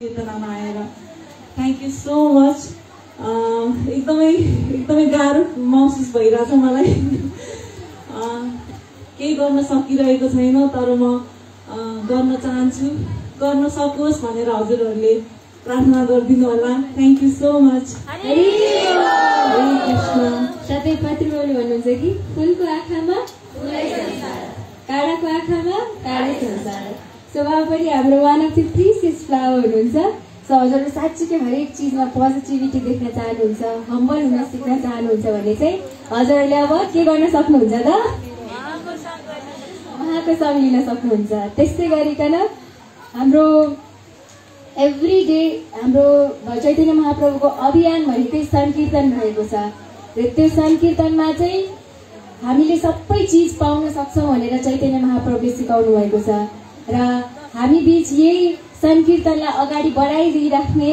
चेतनामा आएर thank you so much. एकदमै गाह्रो महसुस भइरहेछ मलाई। केही गर्न सकिरहेको छैन, तर म गर्न चाहन्छु, गर्न सकोस् भनेर हजुरहरूले प्रार्थना गरिदिनु होला। Thank you so much. हरे कृष्ण। साथै पत्रिबाले भन्नुहुन्छ कि फुलको आँखामा फुलै संसार, काँडाको आँखामा काँडै संसार। सो उहाँ पनि हाम्रो one of the precious flower हुनुहुन्छ। सो हजुरले साँच्चीकै हरेक चिजमा पोजिटिभिटी देख्न चाहनुहुन्छ, हम्बल हुन सिक्न चाहनुहुन्छ भने चाहिँ हजुरहरूले अब के गर्न सक्नुहुन्छ त? उहाँको सँग लिन सक्नुहुन्छ। त्यस्तै गरिकन हाम्रो एभ्री डे हाम्रो चैतन्य महाप्रभुको अभियान भनेकै सङ्कीर्तन रहेको छ। र त्यो सङ्कीर्तनमा चाहिँ हामीले सबै चिज पाउन सक्छौँ भनेर चैतन्य महाप्रभुले सिकाउनु भएको छ। र हामी बीच यही सङ्कीर्तनलाई अगाडि बढाइदिइराख्ने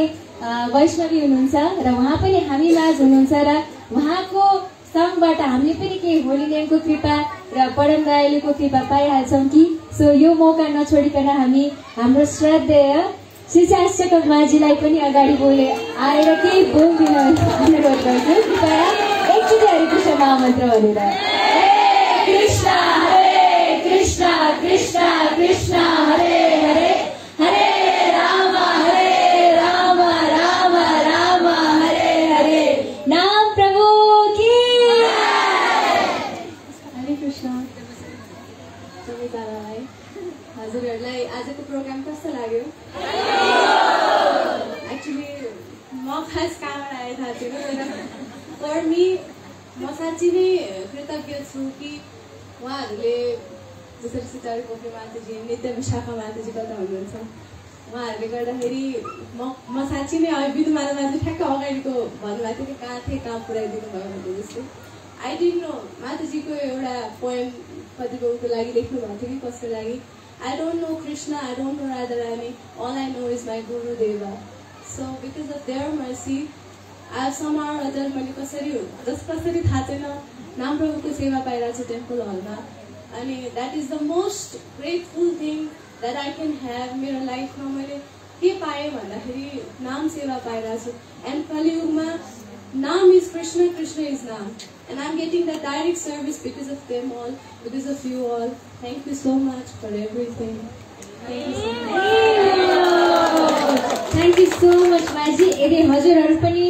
वैष्णवी हुनुहुन्छ र उहाँ पनि हामी माझ हुनुहुन्छ र उहाँको सँगबाट हामीले पनि केही होली नेमको कृपा र पढन रायलेको कृपा पाइहाल्छौँ कि। सो यो मौका नछोडिकन हामी हाम्रो श्रद्धेय शिक्षाशक माझीलाई पनि अगाडि बोले आएर केही बोल दिन अनुरोध गर्छु। कृपया एकचोटि हरे कृष्ण महामन्त्र भनेर। हरे कृष्ण कृष्ण कृष्ण कृष्ण हरे हरे, हरे राम राम राम हरे हरे। नाम प्रभु की। हरे कृष्ण। सबैजनालाई हजुरहरूलाई आजको प्रोग्राम कस्तो लाग्यो? एक्चुली म खास कहाँबाट आए थाहा छैन, तर म साँच्ची नै कृतज्ञ छु कि उहाँहरूले जसरी सितारी पोखरे माताजी, नित्य विशाखा माताजी कता हुनुहुन्छ, उहाँहरूले गर्दाखेरि म साँच्ची नै विधु माताजी ठ्याक्क अगाडिको भन्नुभएको थियो कि कहाँ थिएँ, कहाँ पुऱ्याइदिनु भयो भने जस्तै। आई डिन्ट नो माताजीको एउटा पोएम कतिको लागि लेख्नु भएको थियो कि कसको लागि। I don't know Krishna, I don't know Radharani, all I know is my Guru Deva. So because of their mercy, I have somehow or other मैले कसरी थाहा छैन नाम प्रभुको सेवा पाइरहेको छु टेम्पल हलमा। अनि that is the most grateful thing that I can have. मेरो लाइफमा मैले के पाएँ भन्दाखेरि नाम सेवा पाइरहेको छु। एन्ड कलियुगमा नाम इज कृष्ण, कृष्ण इज नाम। And I'm getting that direct service because of them all, because of you all. Thank you so much for everything. Thank you so much. Thank you so much, Maji. यदि हजुरहरू पनि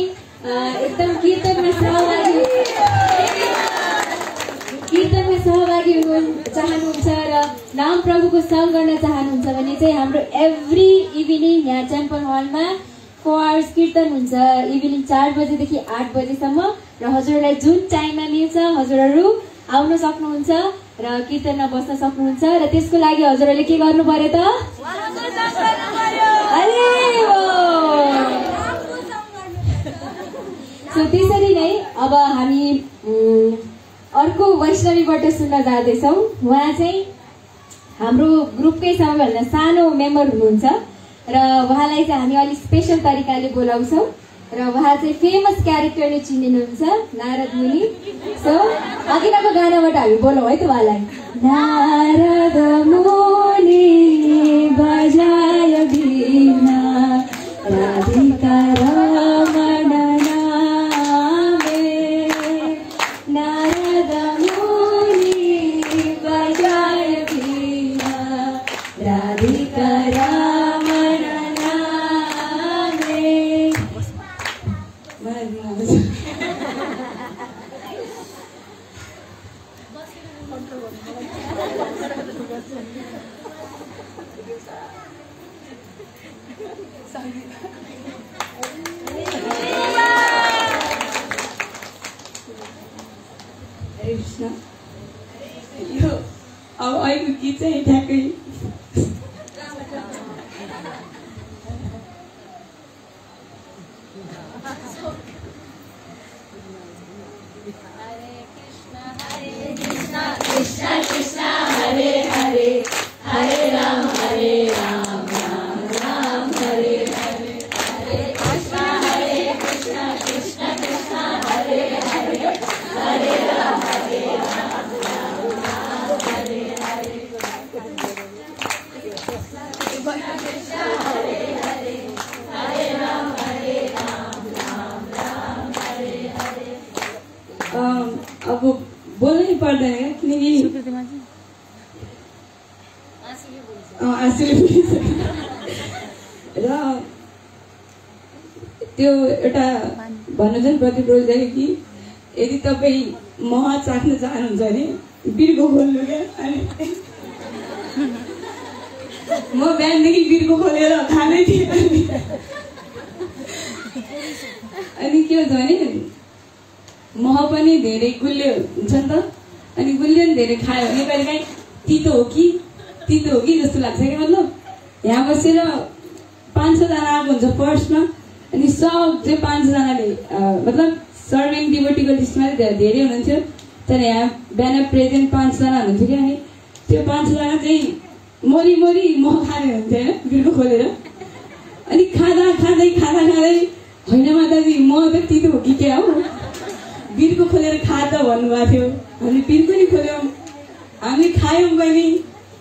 एकदम कीर्तनमा सहभागी हुन चाहनुहुन्छ र नाम प्रभुको सँग गर्न चाहनुहुन्छ भने चाहिँ हाम्रो एभ्री इभिनिङ यहाँ टेम्पल हलमा 4 आवर्स कीर्तन हुन्छ। इभिनिङ 4 बजेदेखि 8 बजेसम्म र हजुरहरूलाई जुन टाइममा मिल्छ हजुरहरू आउन सक्नुहुन्छ र कीर्तनमा बस्न सक्नुहुन्छ। र त्यसको लागि हजुरहरूले के गर्नु पर्यो त? सो त्यसरी नै अब हामी अर्को वैष्णवीबाट सुन्न जाँदैछौँ। उहाँ चाहिँ हाम्रो ग्रुपकै सबैभन्दा सानो मेम्बर हुनुहुन्छ र उहाँलाई चाहिँ हामी अलिक स्पेसल तरिकाले बोलाउँछौँ र उहाँ चाहिँ फेमस क्यारेक्टरले चिनिनुहुन्छ, नारद मुनि। सो अघिल्लो गानाबाट हामी बोलाउँ है त उहाँलाई। नारद मुनि बजाय वीणा राधिका रमण नामे, नारद मुनि बजाय वीणा राधिका रमण नामे। हरे कृष्ण। यो अब अहिलेको गीत चाहिँ ठ्याक्कै कृष्ण कृष्ण हरे हरे, हरे राम राम राम हरे हरे, हरे कृष्ण कृष्ण कृष्ण हरे हरे, हरे राम राम राम हरे हरे। अब बोल्नै पर्दैन क्या, किनकि आँसुले बोलिसक्यो र त्यो एउटा भन्नु चाहिँ प्रतिप्रोज कि यदि तपाईँ मह चाख्न चाहनुहुन्छ भने बिर्को खोल्नु क्या। अनि म बिहानदेखि बिर्को खोलेर खाँदै थिएँ। अनि के हुन्छ भने मह पनि धेरै गुलियो हुन्छ नि त, अनि गुलियो पनि धेरै खायो भने कहिलेकाहीँ तितो हो कि जस्तो लाग्छ क्या। मतलब यहाँ बसेर 500 जना आएको हुन्छ फर्स्टमा, अनि सब चाहिँ 500 जनाले मतलब सर्भिङ डिभोटीको लिस्टमा धेरै हुनुहुन्थ्यो, तर यहाँ बिहान प्रेजेन्ट 5 जना हुनुहुन्थ्यो क्या। अनि त्यो 5 जना चाहिँ मरी मह खाने हुन्थ्यो होइन, बिर्को खोलेर। अनि खाँदै होइन माताजी म त तितो हो कि क्या हो, बिर्को खोलेर खा त भन्नुभएको थियो। हामीले बिर्को नि खोल्यौँ, हामीले खायौँ पनि,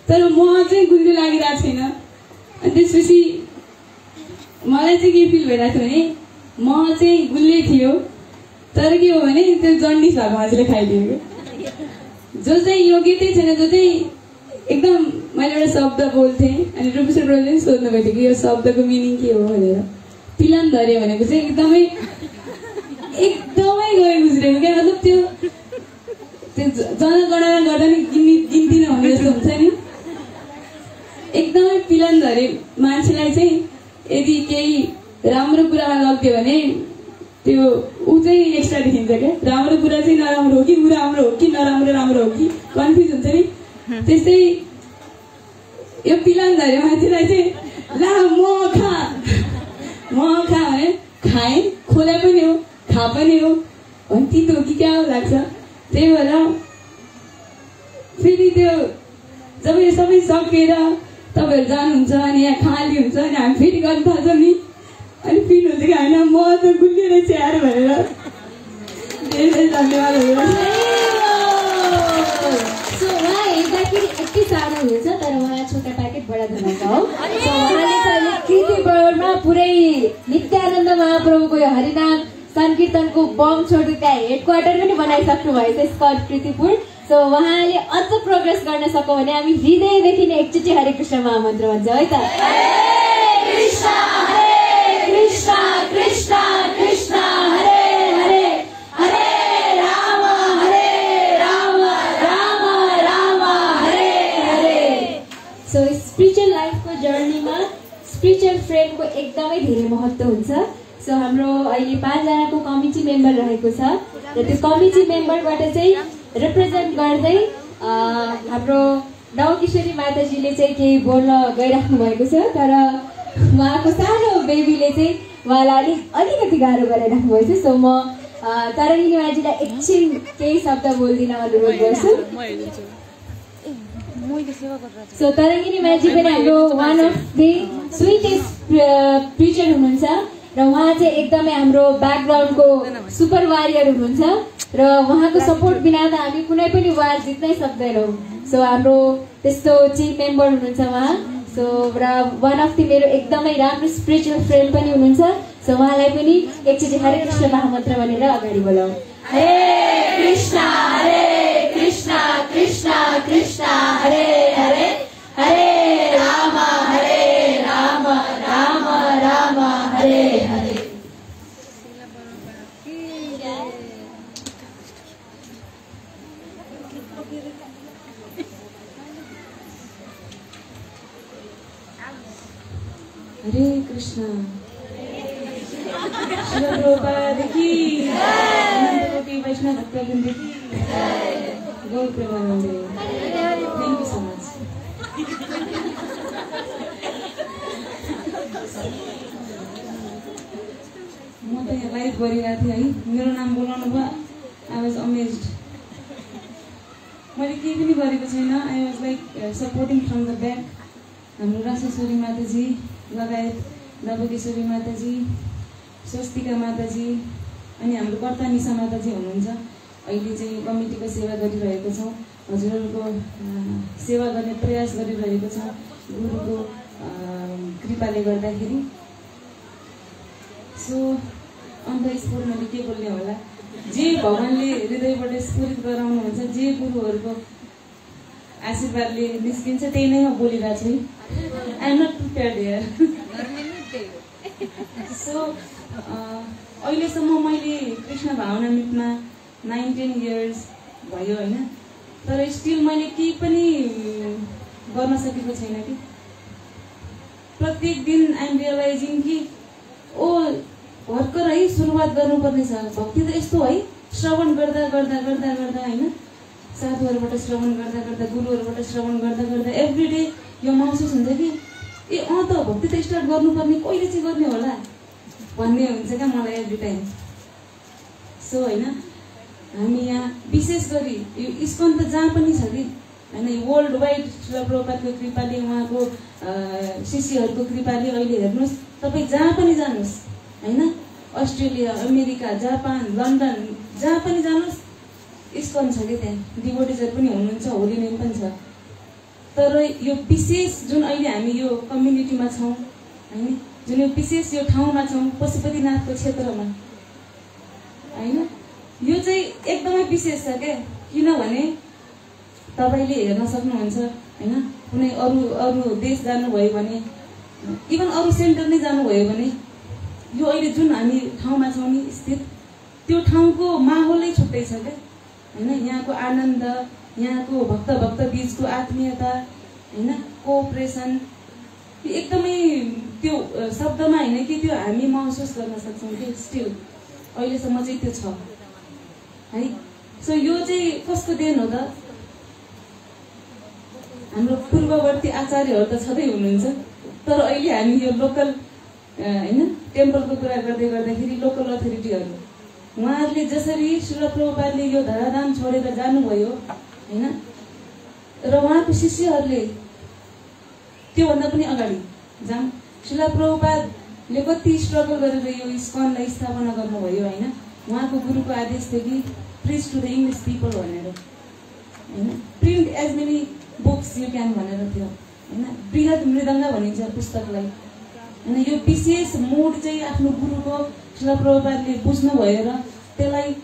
तर मह चाहिँ गुलियो लागिरहेको छैन। अनि त्यसपछि मलाई चाहिँ के फिल भइरहेको थियो भने मह चाहिँ गुलियो थियो, तर के हो भने त्यो जन्डिस भएको मान्छेले खाइदिएको, जो चाहिँ योग्य चाहिँ छैन, जो चाहिँ एकदम। मैले एउटा शब्द बोल्थेँ, अनि प्रोफेसर ब्रोले पनि सोध्नु भएको थियो कि यो शब्दको मिनिङ के हो भनेर। पिलन धरे भनेको चाहिँ एकदमै गयो गुज्रेको क्या। मतलब त्यो जनगणना गर्दा नि गिन्ती नहुने जस्तो हुन्छ नि। एकदमै पिलन धरे मान्छेलाई चाहिँ यदि केही राम्रो कुरामा लग्थ्यो भने त्यो ऊ चाहिँ एक्स्ट्रा देखिन्छ क्या। राम्रो कुरा चाहिँ नराम्रो हो कि ऊ राम्रो हो कि नराम्रो राम्रो हो कि कन्फ्युज हुन्छ नि। त्यस्तै यो पिलन धरे मान्छेलाई चाहिँ ला मह खा भने खाएँ, खोला पनि हो खा पनि हो, अनि तितो कि क्या लाग्छ। त्यही भएर फेरि त्यो जब यो सबै सकेर तपाईँहरू जानुहुन्छ अनि यहाँ खाली हुन्छ, अनि हामी फेरि गर्न थाल्छौँ नि, अनि फिल हुन्छ कि होइन म त गुलियो रहेछ यार भनेर। धेरै धन्यवादहरू। उहाँ हेर्दाखेरि यति सानो हुनुहुन्छ, तर उहाँ छोटा प्याकेट बडा धमाका हो। उहाँले चाहिँ कृतिपुरमा पुरै नित्यानन्द महाप्रभुको यो हरिनाम संकीर्तनको बम छोड्दै त्यहाँ हेडक्वार्टर पनि बनाइसक्नु भएछ स्कट कृतिपुर। सो उहाँले अझ प्रोग्रेस गर्न सक्यो भने हामी हृदयदेखि नै एकचोटि हरे कृष्ण महामन्त्र भन्छ है त। कृष्ण कृष्ण कृष्ण हरे हरे, हरे राम राम राम हरे हरे। सो स्पिरिचुअल लाइफको जर्नीमा स्पिरिचुअल फ्रेन्डको एकदमै धेरै महत्त्व हुन्छ। सो हाम्रो अहिले 5 जनाको कमिटी मेम्बर रहेको छ, र त्यो कमिटी मेम्बरबाट चाहिँ रिप्रेजेन्ट गर्दै हाम्रो नवकिशोरी माताजीले चाहिँ केही बोल्न गइराख्नु भएको छ, तर उहाँको सानो बेबीले चाहिँ उहाँलाई अलिकति गाह्रो गराइराख्नु भएको छ। सो म तरङ्गिनी माजीलाई एकछिन केही शब्द बोलिदिन अनुरोध गर्छु। सो तरङ्गिनी माजी पनि हाम्रो one of the sweetest preacher हुनुहुन्छ, र उहाँ चाहिँ एकदमै हाम्रो ब्याकग्राउन्डको सुपर वारियर हुनुहुन्छ, र उहाँको सपोर्ट बिना त हामी कुनै पनि वार जित्नै सक्दैनौँ। सो हाम्रो त्यस्तो टिम मेम्बर हुनुहुन्छ उहाँ। सो र वान अफ द मेरो एकदमै राम्रो स्पिरिचुअल फ्रेन्ड पनि हुनुहुन्छ। सो उहाँलाई पनि एकचोटि हरे कृष्ण महामन्त्र भनेर अगाडि बोलाउँ। हरे कृष्ण कृष्ण कृष्ण हरे हरे, हरे राम राम राम हरे हरे। हरे कृष्ण। शिल प्रभुपाद की जय, वैष्णव भक्तवृंद की गौर प्रेमानंद। Thank you so much. म त यहाँ लाइभ गरिरहेको थिएँ है, मेरो नाम बोलाउनु भयो। I was amazed. मैले केही पनि गरेको छैन। I was like supporting from the back. हाम्रो रासेश्वरी माताजी लगायत नवकिशोरी माताजी, स्वस्तिका माताजी, अनि हाम्रो कर्ता निशा माताजी हुनुहुन्छ। अहिले चाहिँ कमिटीको सेवा गरिरहेको छौँ, हजुरहरूको सेवा गर्ने प्रयास गरिरहेको छौँ गुरुको कृपाले गर्दाखेरि। सो अन्त स्फोर मैले के बोल्ने होला, जे भगवान्ले हृदयबाट स्फुरित गराउनुहुन्छ, जे गुरुहरूको आशीर्वादले निस्किन्छ त्यही नै म बोलिरहेको छु। I am not prepared here. So अहिलेसम्म मैले कृष्ण भावनामृतमा 9-10 इयर्स भयो होइन, तर स्टिल मैले केही पनि गर्न सकेको छैन कि। प्रत्येक दिन आइ एम रियलाइजिङ कि ओ भर्खर है सुरुवात गर्नुपर्ने छ। भक्ति त यस्तो है, श्रवण गर्दा गर्दा गर्दा गर्दा होइन, साधुहरूबाट श्रवण गर्दा गर्दा, गुरुहरूबाट श्रवण गर्दा गर्दा एभ्री डे यो महसुस हुन्छ कि ए त भक्ति त स्टार्ट गर्नुपर्ने, कहिले चाहिँ गर्ने होला भन्ने हुन्छ क्या मलाई एभ्री टाइम। सो होइन, हामी यहाँ विशेष गरी यो इस्कन त जहाँ पनि छ कि होइन, वर्ल्ड वाइड श्रील प्रभुपादको कृपाले, उहाँको शिष्यहरूको कृपाले अहिले हेर्नुहोस्, तपाईँ जहाँ पनि जानुहोस् होइन, अस्ट्रेलिया, अमेरिका, जापान, लन्डन, जहाँ पनि जानुहोस् इस्कन छ कि त्यहाँ डिभोटिजहरू पनि हुनुहुन्छ, होली नेम पनि छ। तर यो विशेष जुन अहिले हामी यो कम्युनिटीमा छौँ होइन, जुन यो विशेष यो ठाउँमा छौँ पशुपतिनाथको क्षेत्रमा होइन, यो चाहिँ एकदमै विशेष छ क्या। किनभने तपाईँले हेर्न सक्नुहुन्छ होइन, कुनै अरू देश जानुभयो भने, इभन अरू सेन्टर नै जानुभयो भने, यो अहिले जुन हामी ठाउँमा छौँ नि स्थित, त्यो ठाउँको माहौलै छुट्टै छ क्या होइन। यहाँको आनन्द, यहाँको भक्त बीचको आत्मीयता होइन, कोअपरेसन, एकदमै त्यो शब्दमा होइन कि त्यो हामी महसुस गर्न सक्छौँ कि स्टिल अहिलेसम्म चाहिँ त्यो छ है। सो यो चाहिँ कसको देन हो त? हाम्रो पूर्ववर्ती आचार्यहरू त छँदै हुनुहुन्छ, तर अहिले हामी यो लोकल होइन टेम्पलको कुरा गर्दै गर्दाखेरि लोकल अथोरिटीहरू, उहाँहरूले जसरी श्रील प्रभुपादले यो धराधाम छोडेर जानुभयो होइन, र उहाँको शिष्यहरूले त्योभन्दा पनि अगाडि जाम श्रील प्रभुपादले कति स्ट्रगल गरेर यो इस्कनलाई स्थापना गर्नुभयो होइन। उहाँको गुरुको आदेश थियो कि preach to the English people भनेर होइन, print as many books you can भनेर थियो होइन। बृहत मृदङ्ग भनिन्छ पुस्तकलाई होइन। यो विशेष मोड चाहिँ आफ्नो गुरुको श्रील प्रभुपादले बुझ्नु भयो र त्यसलाई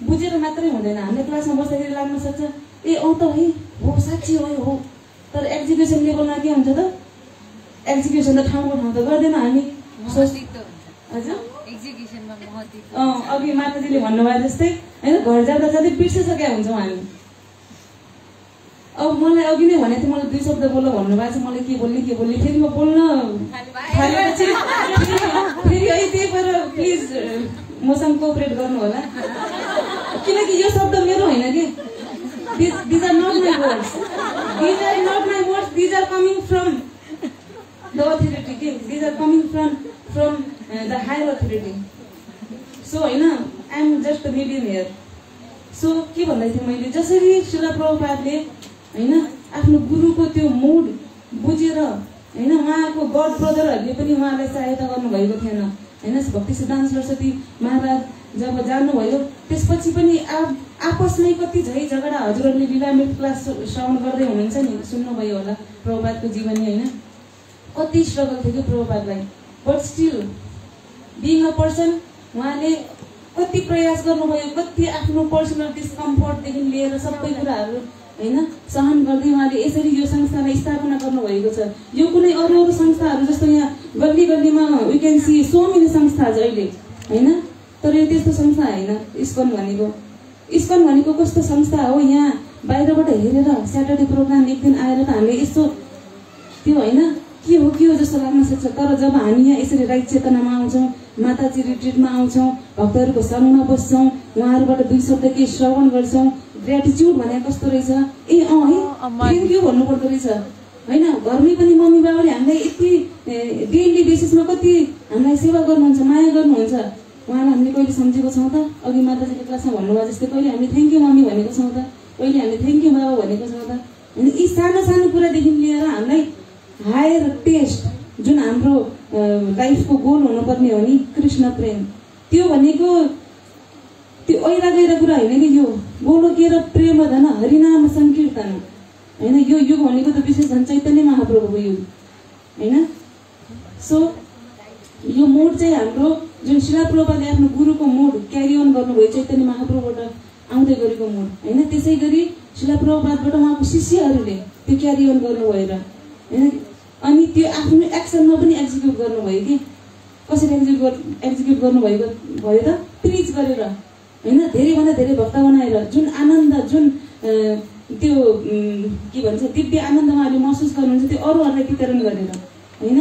बुझेर मात्रै हुँदैन। हामीले क्लासमा बस्दाखेरि लाग्न सक्छ ए त है हो, साँच्ची हो, तर एक्जिक्युसन लेभलमा के हुन्छ त? एक्जिक्युसन त ठाउँको ठाउँ त गर्दैन हामी। हजुर अघि माताजीले भन्नुभयो जस्तै होइन, घर जाँदा जाँदै बिर्सिसकेका हुन्छौँ हामी। अब मलाई अघि नै भनेको थियो, मलाई 2 शब्द बोल्न भन्नुभएको छ, मलाई के बोल्ने फेरि म बोल्न थालेपछि फेरि है, त्यही भएर प्लिज मसँग कोअपरेट गर्नु होला, किनकि यो शब्द मेरो होइन कि। These are not my words. These are not my words. These are coming from the authority. These are coming from the higher authority. So होइन, I am just a medium here. So के भन्दै थिएँ मैले, जसरी श्रील प्रभुपादले होइन आफ्नो गुरुको त्यो मुड बुझेर होइन, उहाँको गड ब्रदरहरूले पनि उहाँलाई सहायता गर्नुभएको थिएन होइन। भक्ति सिद्धान्त सरस्वती महाराज जब जानुभयो त्यसपछि पनि आपसमै कति झगडा, हजुरहरूले लीलामृत क्लास श्रवण गर्दै हुनुहुन्छ नि, सुन्नुभयो होला प्रभुपादको जीवनी होइन, कति स्ट्रगल थियो कि प्रभुपादलाई। But still being a person उहाँले कति प्रयास गर्नुभयो, कति आफ्नो पर्सनल डिस्कम्फर्टदेखि लिएर सबै कुराहरू होइन सहन गर्दै उहाँले यसरी यो संस्थालाई स्थापना गर्नुभएको छ। यो कुनै अरू संस्थाहरू जस्तो यहाँ गल्ली गल्लीमा we can see so many संस्थाहरू अहिले होइन, तर यो त्यस्तो संस्था होइन। इस्कन भनेको कस्तो संस्था हो? यहाँ बाहिरबाट हेरेर स्याटरडे प्रोग्राम एक दिन आएर त हामीले यस्तो त्यो होइन के हो जस्तो लाग्न सक्छ, तर जब हामी यहाँ यसरी राइट चेतनामा आउँछौँ, माताजी रिट्रिटमा आउँछौँ, भक्तहरूको सङ्गमा बस्छौँ, उहाँहरूबाट 2 शब्द के श्रवण गर्छौँ, ग्रेटिच्युड भनेको कस्तो रहेछ, है थ्याङ्क यू भन्नुपर्दो रहेछ होइन। घरमै पनि मम्मी बाबाले हामीलाई यति डेली बेसिसमा कति हामीलाई सेवा गर्नुहुन्छ, माया गर्नुहुन्छ, उहाँलाई हामीले कहिले सम्झेको छौँ त? अघि माताजीले क्लासमा भन्नुभयो जस्तै कहिले हामीले थ्याङ्क यू मम्मी भनेको छौँ त? कहिले हामीले थ्याङ्क यू बाबा भनेको छौँ त? होइन, यी सानो सानो कुरादेखि लिएर हामीलाई हायर टेस्ट जुन हाम्रो लाइफको गोल हुनुपर्ने हो नि, कृष्ण प्रेम, त्यो भनेको त्यो ऐरा गैरा कुरा होइन कि। यो गोलोकेर प्रेम धन हरिनाम सङ्कीर्तन होइन, यो युग भनेको त विशेष धन चैतन्य महाप्रभुको युग होइन। सो यो मोड चाहिँ हाम्रो जुन शिला प्रभुपादले आफ्नो गुरुको मोड क्यारी अन गर्नुभयो चैतन्य महाप्रभुबाट आउँदै गरेको मोड होइन। त्यसै गरी शिला प्रभुपादबाट उहाँको शिष्यहरूले त्यो क्यारी अन गर्नुभयो र होइन। अनि त्यो आफ्नो एक्सनमा पनि एक्जिक्युट गर्नुभयो कि कसरी एक्जिक्युट गर्नुभएको भयो त प्रिच गरेर होइन, धेरैभन्दा धेरै भक्त बनाएर जुन आनन्द जुन त्यो के भन्छ दिव्य आनन्द उहाँले महसुस गर्नुहुन्छ त्यो अरूहरूलाई वितरण गरेर होइन।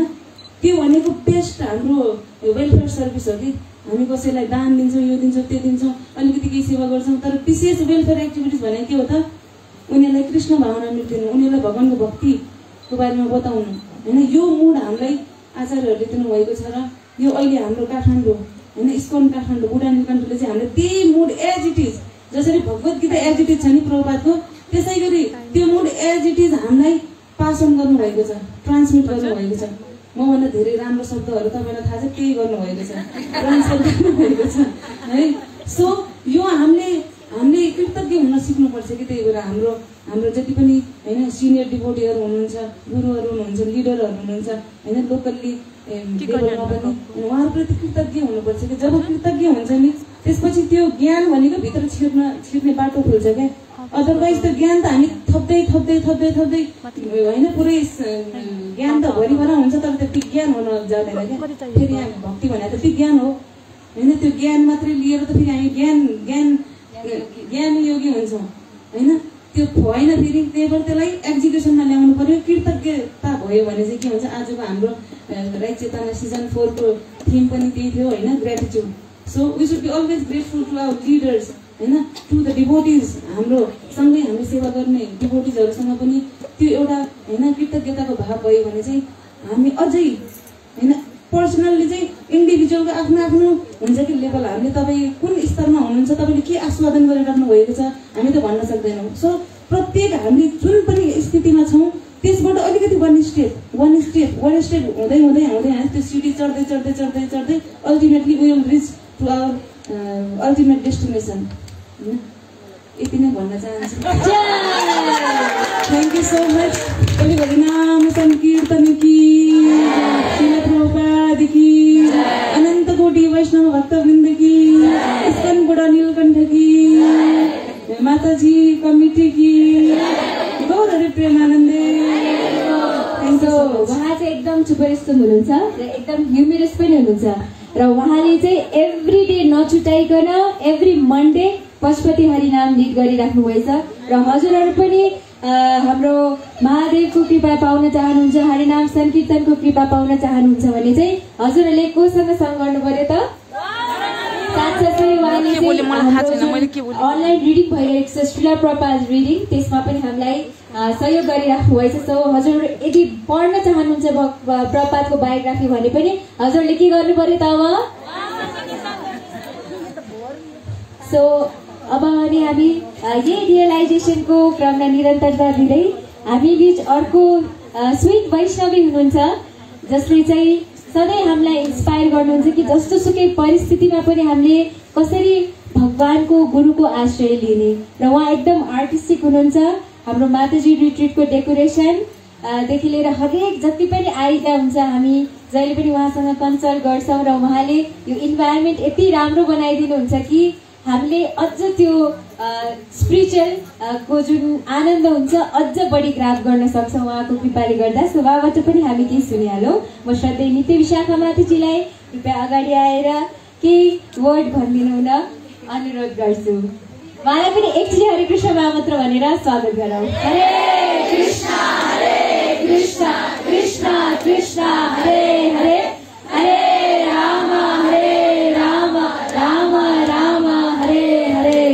त्यो भनेको बेस्ट हाम्रो वेलफेयर सर्भिस हो कि हामी कसैलाई दान दिन्छौँ यो दिन्छौँ त्यो दिन्छौँ अलिकति केही सेवा गर्छौँ, तर विशेष वेलफेयर एक्टिभिटिज भनेको के हो त उनीहरूलाई कृष्ण भावना मिल्दैन, उनीहरूलाई भगवानको भक्तिको बारेमा बताउनु होइन। यो मुड हामीलाई आचार्यहरूले दिनुभएको छ र यो अहिले हाम्रो काठमाडौँ होइन इस्कन काठमाडौँ बुढा नीलकण्ठले चाहिँ हामीले त्यही मुड एज इट इज जसरी Bhagavad Gita as it is छ नि प्रभुपादको त्यसै गरी त्यो मुड एज इट इज हामीलाई पास अन गर्नुभएको छ, ट्रान्समिट गर्नुभएको छ। मभन्दा धेरै राम्रो शब्दहरू तपाईँलाई थाहा छ त्यही गर्नुभएको छ, ट्रान्सफर गर्नुभएको छ है। सो यो हामीले कृतज्ञ हुन सिक्नुपर्छ कि त्यही भएर हाम्रो जति पनि होइन सिनियर डिभोटीहरू हुनुहुन्छ, गुरुहरू हुनुहुन्छ, लिडरहरू हुनुहुन्छ होइन, लोकल्ली लेभलमा पनि उहाँहरूप्रति कृतज्ञ हुनुपर्छ कि जब कृतज्ञ हुन्छ नि त्यसपछि त्यो ज्ञान भनेको भित्र छिर्ने बाटो खुल्छ क्या। अदरवाइज त ज्ञान त हामी थप्दै होइन पुरै ज्ञान त भरिभरा हुन्छ तर त्यो विज्ञान हुन जाँदैन क्या। फेरि हामी भक्ति भनेर त विज्ञान हो होइन, त्यो ज्ञान मात्रै लिएर त फेरि हामी ज्ञान योगी हुन्छौँ होइन, त्यो भएन। फेरि त्यही भएर त्यसलाई एक्जिक्युसनमा ल्याउनु पर्यो। कृतज्ञता भयो भने चाहिँ के हुन्छ, आजको हाम्रो राइट चेतना सिजन 4 को थिम पनि त्यही थियो होइन, gratitude. So we should be always grateful to our leaders होइन, टु द डिभोटिज, हाम्रो सँगै हामीले सेवा गर्ने डिभोटिजहरूसँग पनि त्यो एउटा होइन कृतज्ञताको भाव भयो भने चाहिँ हामी अझै होइन पर्सनल्ली चाहिँ इन्डिभिजुअलको आफ्नो हुन्छ कि लेभल। हामीले तपाईँ कुन स्तरमा हुनुहुन्छ, तपाईँले के आस्वादन गरिराख्नु भएको छ हामी त भन्न सक्दैनौँ। सो प्रत्येक हामीले जुन पनि स्थितिमा छौँ त्यसबाट अलिकति वान स्टेप हुँदै होइन त्यो सिडी चढ्दै ultimately we will reach to our ultimate destination. यति नै भन्न चाहन्छु। Thank you so much. भोलि नाम संकीर्तन की शिला प्रभुपाद की अनंत कोटि वैष्णव भक्तवृंद की इस्कन बुढा नीलकण्ठ की माताजी कमिटी की गौर हरि प्रेमानन्दे। उहाँ चाहिँ एकदम सुपरस्टार हुनुहुन्छ र एकदम ह्युमिरस पनि हुनुहुन्छ र उहाँले चाहिँ एभ्री डे नछुटाइकन एभ्री मन्डे पशुपति हरिनाम लिड गरिराख्नु भएछ र हजुरहरू पनि हाम्रो महादेवको कृपा पाउन चाहनुहुन्छ, हरिनाम संकीर्तनको कृपा पाउन चाहनुहुन्छ भने चाहिँ हजुरहरूले कोसँग सङ्ग गर्नु पर्यो त? साथसाथै उहाँले अनलाइन रिडिङ भइरहेको छ शिला प्रभुपाद रिडिङ, त्यसमा पनि हामीलाई सहयोग गरिराख्नु भएछ। सो हजुरहरू यदि पढ्न चाहनुहुन्छ प्रभुपादको बायोग्राफी भने पनि हजुरहरूले के गर्नु पर्यो त अब? सो अब अनि हामी यही रियलाइजेसनको क्रमलाई निरन्तरता दिँदै हामी बीच अर्को स्विट वैष्णवी हुनुहुन्छ जसले चाहिँ सधैँ हामीलाई इन्सपायर गर्नुहुन्छ कि जस्तो सुकै परिस्थितिमा पनि हामीले कसरी भगवानको गुरुको आश्रय लिने र उहाँ एकदम आर्टिस्टिक हुनुहुन्छ। हाम्रो माताजी रिट्रिटको डेकोरेसन देखि लिएर हरेक जति पनि आइडिया हुन्छ हामी जहिले पनि उहाँसँग कन्सल्ट गर्छौँ र उहाँले यो इन्भाइरोमेन्ट यति राम्रो बनाइदिनुहुन्छ कि हामीले अझ त्यो स्पिरिचुअल को जुन आनन्द हुन्छ अझ बढी ग्राफ गर्न सक्छौँ उहाँको कृपाले गर्दा। सो उहाँबाट पनि हामी केही सुनिहालौँ। म श्रद्धेय नित्य विशाखा माताजीलाई कृपया अगाडि आएर केही वर्ड भनिदिनु हुन अनुरोध गर्छु। उहाँलाई पनि एकचोटि हरे कृष्ण महामन्त्र भनेर स्वागत गरौँ। हरे कृष्ण कृष्ण कृष्ण हरे हरे हरे राम राम राम हरे हरे।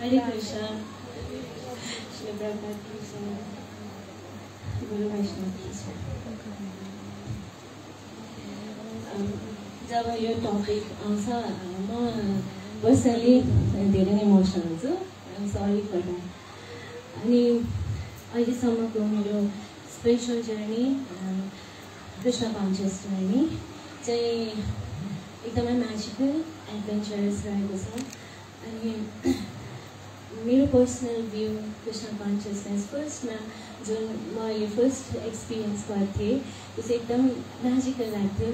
हरे कृष्ण श्री प्रभुपाद की जय, गुरु वैष्णव की जय। जब यो टपिक आउँछ म पर्सनली धेरै नै इमोसनल हुन्छु, सरी फर द्याट। अनि अहिलेसम्मको मेरो spiritual journey Krishna conscious journey चाहिँ एकदमै म्याजिकल एडभेन्चरस रहेको छ। अनि मेरो पर्सनल भ्यू कृष्ण कन्सियसनेस फर्स्टमा जुन मैले फर्स्ट एक्सपिरियन्स गर्थेँ त्यो चाहिँ एकदम म्याजिकल लाग्थ्यो।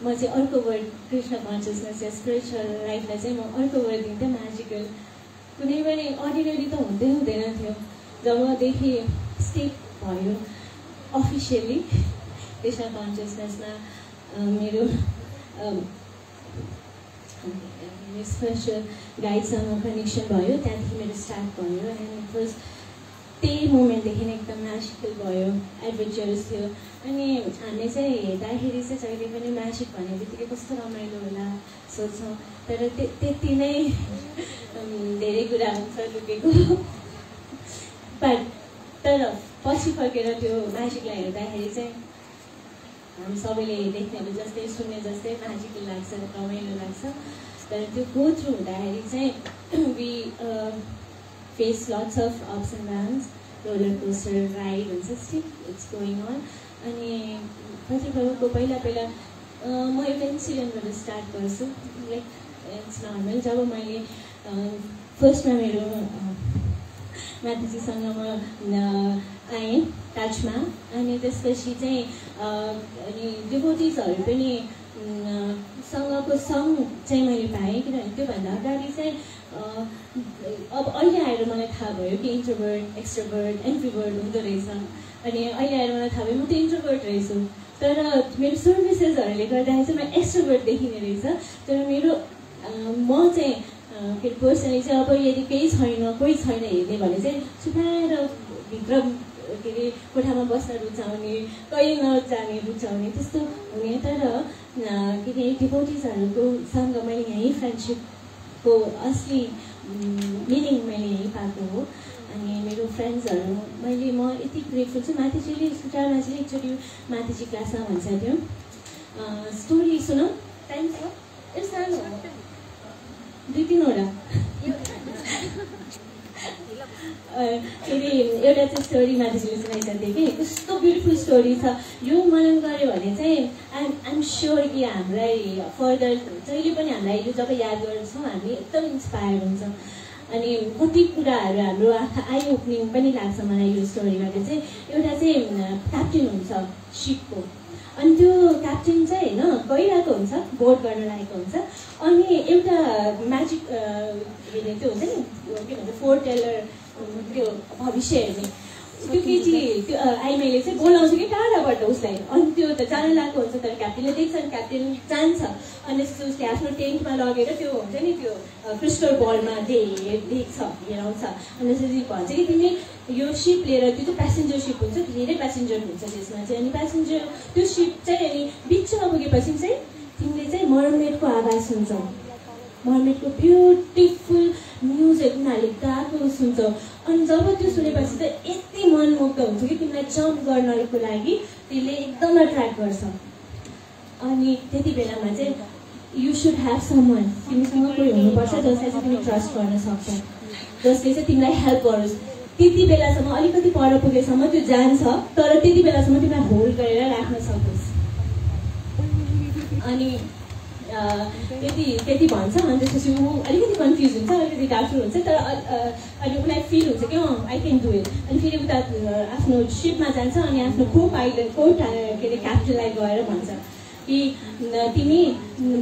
म चाहिँ अर्को वर्ड कृष्ण कन्सियसनेस या स्पिरिचुअल लाइफलाई चाहिँ म अर्को वर्ड दिन्थेँ म्याजिकल। कुनै पनि अर्डिनरी त हुँदैन थियो। जबदेखि स्टेप भयो अफिसियली कृष्ण कन्सियसनेसमा मेरो स्पेसल गाइडसँग कनेक्सन भयो, त्यहाँदेखि मेरो स्टार्ट भयो। एन्ड फर्स्ट त्यही मोमेन्टदेखि नै एकदम म्याजिकल भयो, एडभेन्चरस थियो। अनि हामी चाहिँ हेर्दाखेरि चाहिँ जहिले पनि म्याजिक भन्ने बित्तिकै कस्तो रमाइलो होला सोच्छौँ, तर त्यति नै धेरै कुरा हुन्छ लुकेको। तर पछि फर्केर त्यो म्याजिकलाई हेर्दाखेरि चाहिँ हामी सबैले देख्नेहरू जस्तै सुन्ने जस्तै म्याजिकल लाग्छ, रमाइलो लाग्छ। तर त्यो गो थ्रु हुँदाखेरि चाहिँ we face lots of ups and downs, roller coaster ride हुन्छ, स्टिल इट्स गोइङ अन। अनि कतिपयको पहिला म एउटा इन्सिडेन्टबाट स्टार्ट गर्छु। Like it's normal. जब मैले फर्स्टमा मेरो माताजीसँग म आएँ टचमा, अनि त्यसपछि चाहिँ अनि डिभोटिजहरू पनि सँगको सङ चाहिँ मैले पाएँ। किनभने त्योभन्दा अगाडि चाहिँ अब अहिले आएर मलाई थाहा भयो कि इन्ट्रोभर्ट, एक्सट्रोभर्ट, एन्ट्रोभर्ट हुँदो रहेछ। अनि अहिले आएर मलाई थाहा भयो म त इन्ट्रोभर्ट रहेछु, तर मेरो सर्भिसेसहरूले गर्दाखेरि चाहिँ म एक्सट्रोभर्ट देखिने रहेछ। तर मेरो म चाहिँ के पर्सनली चाहिँ अब यदि केही छैन, कोही छैन हेर्ने भने चाहिँ छुपाएर भित्र के अरे कोठामा बस्न रुचाउने, कहीँ नजाने रुचाउने त्यस्तो हुने। तर के अरे डिभोटिजहरूको सँग मैले यहीँ फ्रेन्डसिपको असली मिनिङ मैले यहीँ पाएको हो। अनि मेरो फ्रेन्ड्सहरू म यति ग्रेटफुल छु। माथीजीले सुटारमाजीले एकचोटि माथीजी क्लासमा भन्छ थियो स्टोरी सुनौ, टाइम छ ए सानो 2-3वटा के अरे एउटा चाहिँ स्टोरी माथीजीले सुनाइसक्यो कि कस्तो ब्युटिफुल स्टोरी छ। यो मनन गऱ्यो भने चाहिँ आइएम स्योर कि हामीलाई फर्दर जहिले पनि हामीलाई यो जब याद गर्छौँ हामी एकदम इन्सपायर हुन्छ। अनि कति कुराहरू हाम्रो आई ओपनिङ पनि लाग्छ मलाई यो स्टोरीबाट चाहिँ। एउटा चाहिँ क्याप्टेन हुन्छ सिपको, अनि त्यो क्याप्टेन चाहिँ होइन गइरहेको हुन्छ, बोट गर्न लागेको हुन्छ। अनि एउटा म्याजिक हेर्ने त्यो हुन्छ नि के भन्छ फोर टेलर, त्यो भविष्य हेर्ने त्यो केटी त्यो आइमाईले चाहिँ बोलाउँछ कि टाढाबाट उसलाई। अनि त्यो त जान लागेको हुन्छ, तर क्याप्टेनले देख्छ नि, क्याप्टेन जान्छ। अनि उसले आफ्नो टेन्टमा लगेर त्यो हुन्छ नि त्यो क्रिस्टल बलमा देख्छ, हेराउँछ। अनि त्यसपछि भन्छ कि तिमी यो सिप लिएर, त्यो चाहिँ प्यासेन्जर सिप हुन्छ, धेरै प्यासेन्जर हुन्छ त्यसमा चाहिँ। अनि प्यासेन्जर त्यो सिप चाहिँ अनि बिचमा पुगेपछि चाहिँ तिमीले चाहिँ मर्मेडको आवाज सुन्छौ, मर्मेडको ब्युटिफुल म्युजिक उनीहरूले गाएको सुन्छौ। अनि जब त्यो सुनेपछि त यति मनमुग्ध हुन्छ कि तिमीलाई जम्प गर्नको लागि त्यसले एकदम एट्र्याक्ट गर्छ। अनि त्यति बेलामा चाहिँ यु सुड ह्याभ समवन, तिमीसँग कोही हुनुपर्छ जसलाई चाहिँ तिमी ट्रस्ट गर्न सक्छौ, जसले चाहिँ तिमीलाई हेल्प गरोस्। त्यति बेलासम्म अलिकति पर पुगेसम्म त्यो जान्छ, तर त्यति बेलासम्म तिमीलाई होल्ड गरेर राख्न सकोस्। अनि त्यति भन्छ। अनि त्यसपछि ऊ अलिकति कन्फ्युज हुन्छ, अलिकति डाउटफुल हुन्छ, तर अनि उसलाई फिल हुन्छ कि आई क्यान डु इट। अनि फेरि उता आफ्नो सिपमा जान्छ अनि आफ्नो को पाइलट के अरे क्याप्टेनलाई गएर भन्छ कि तिमी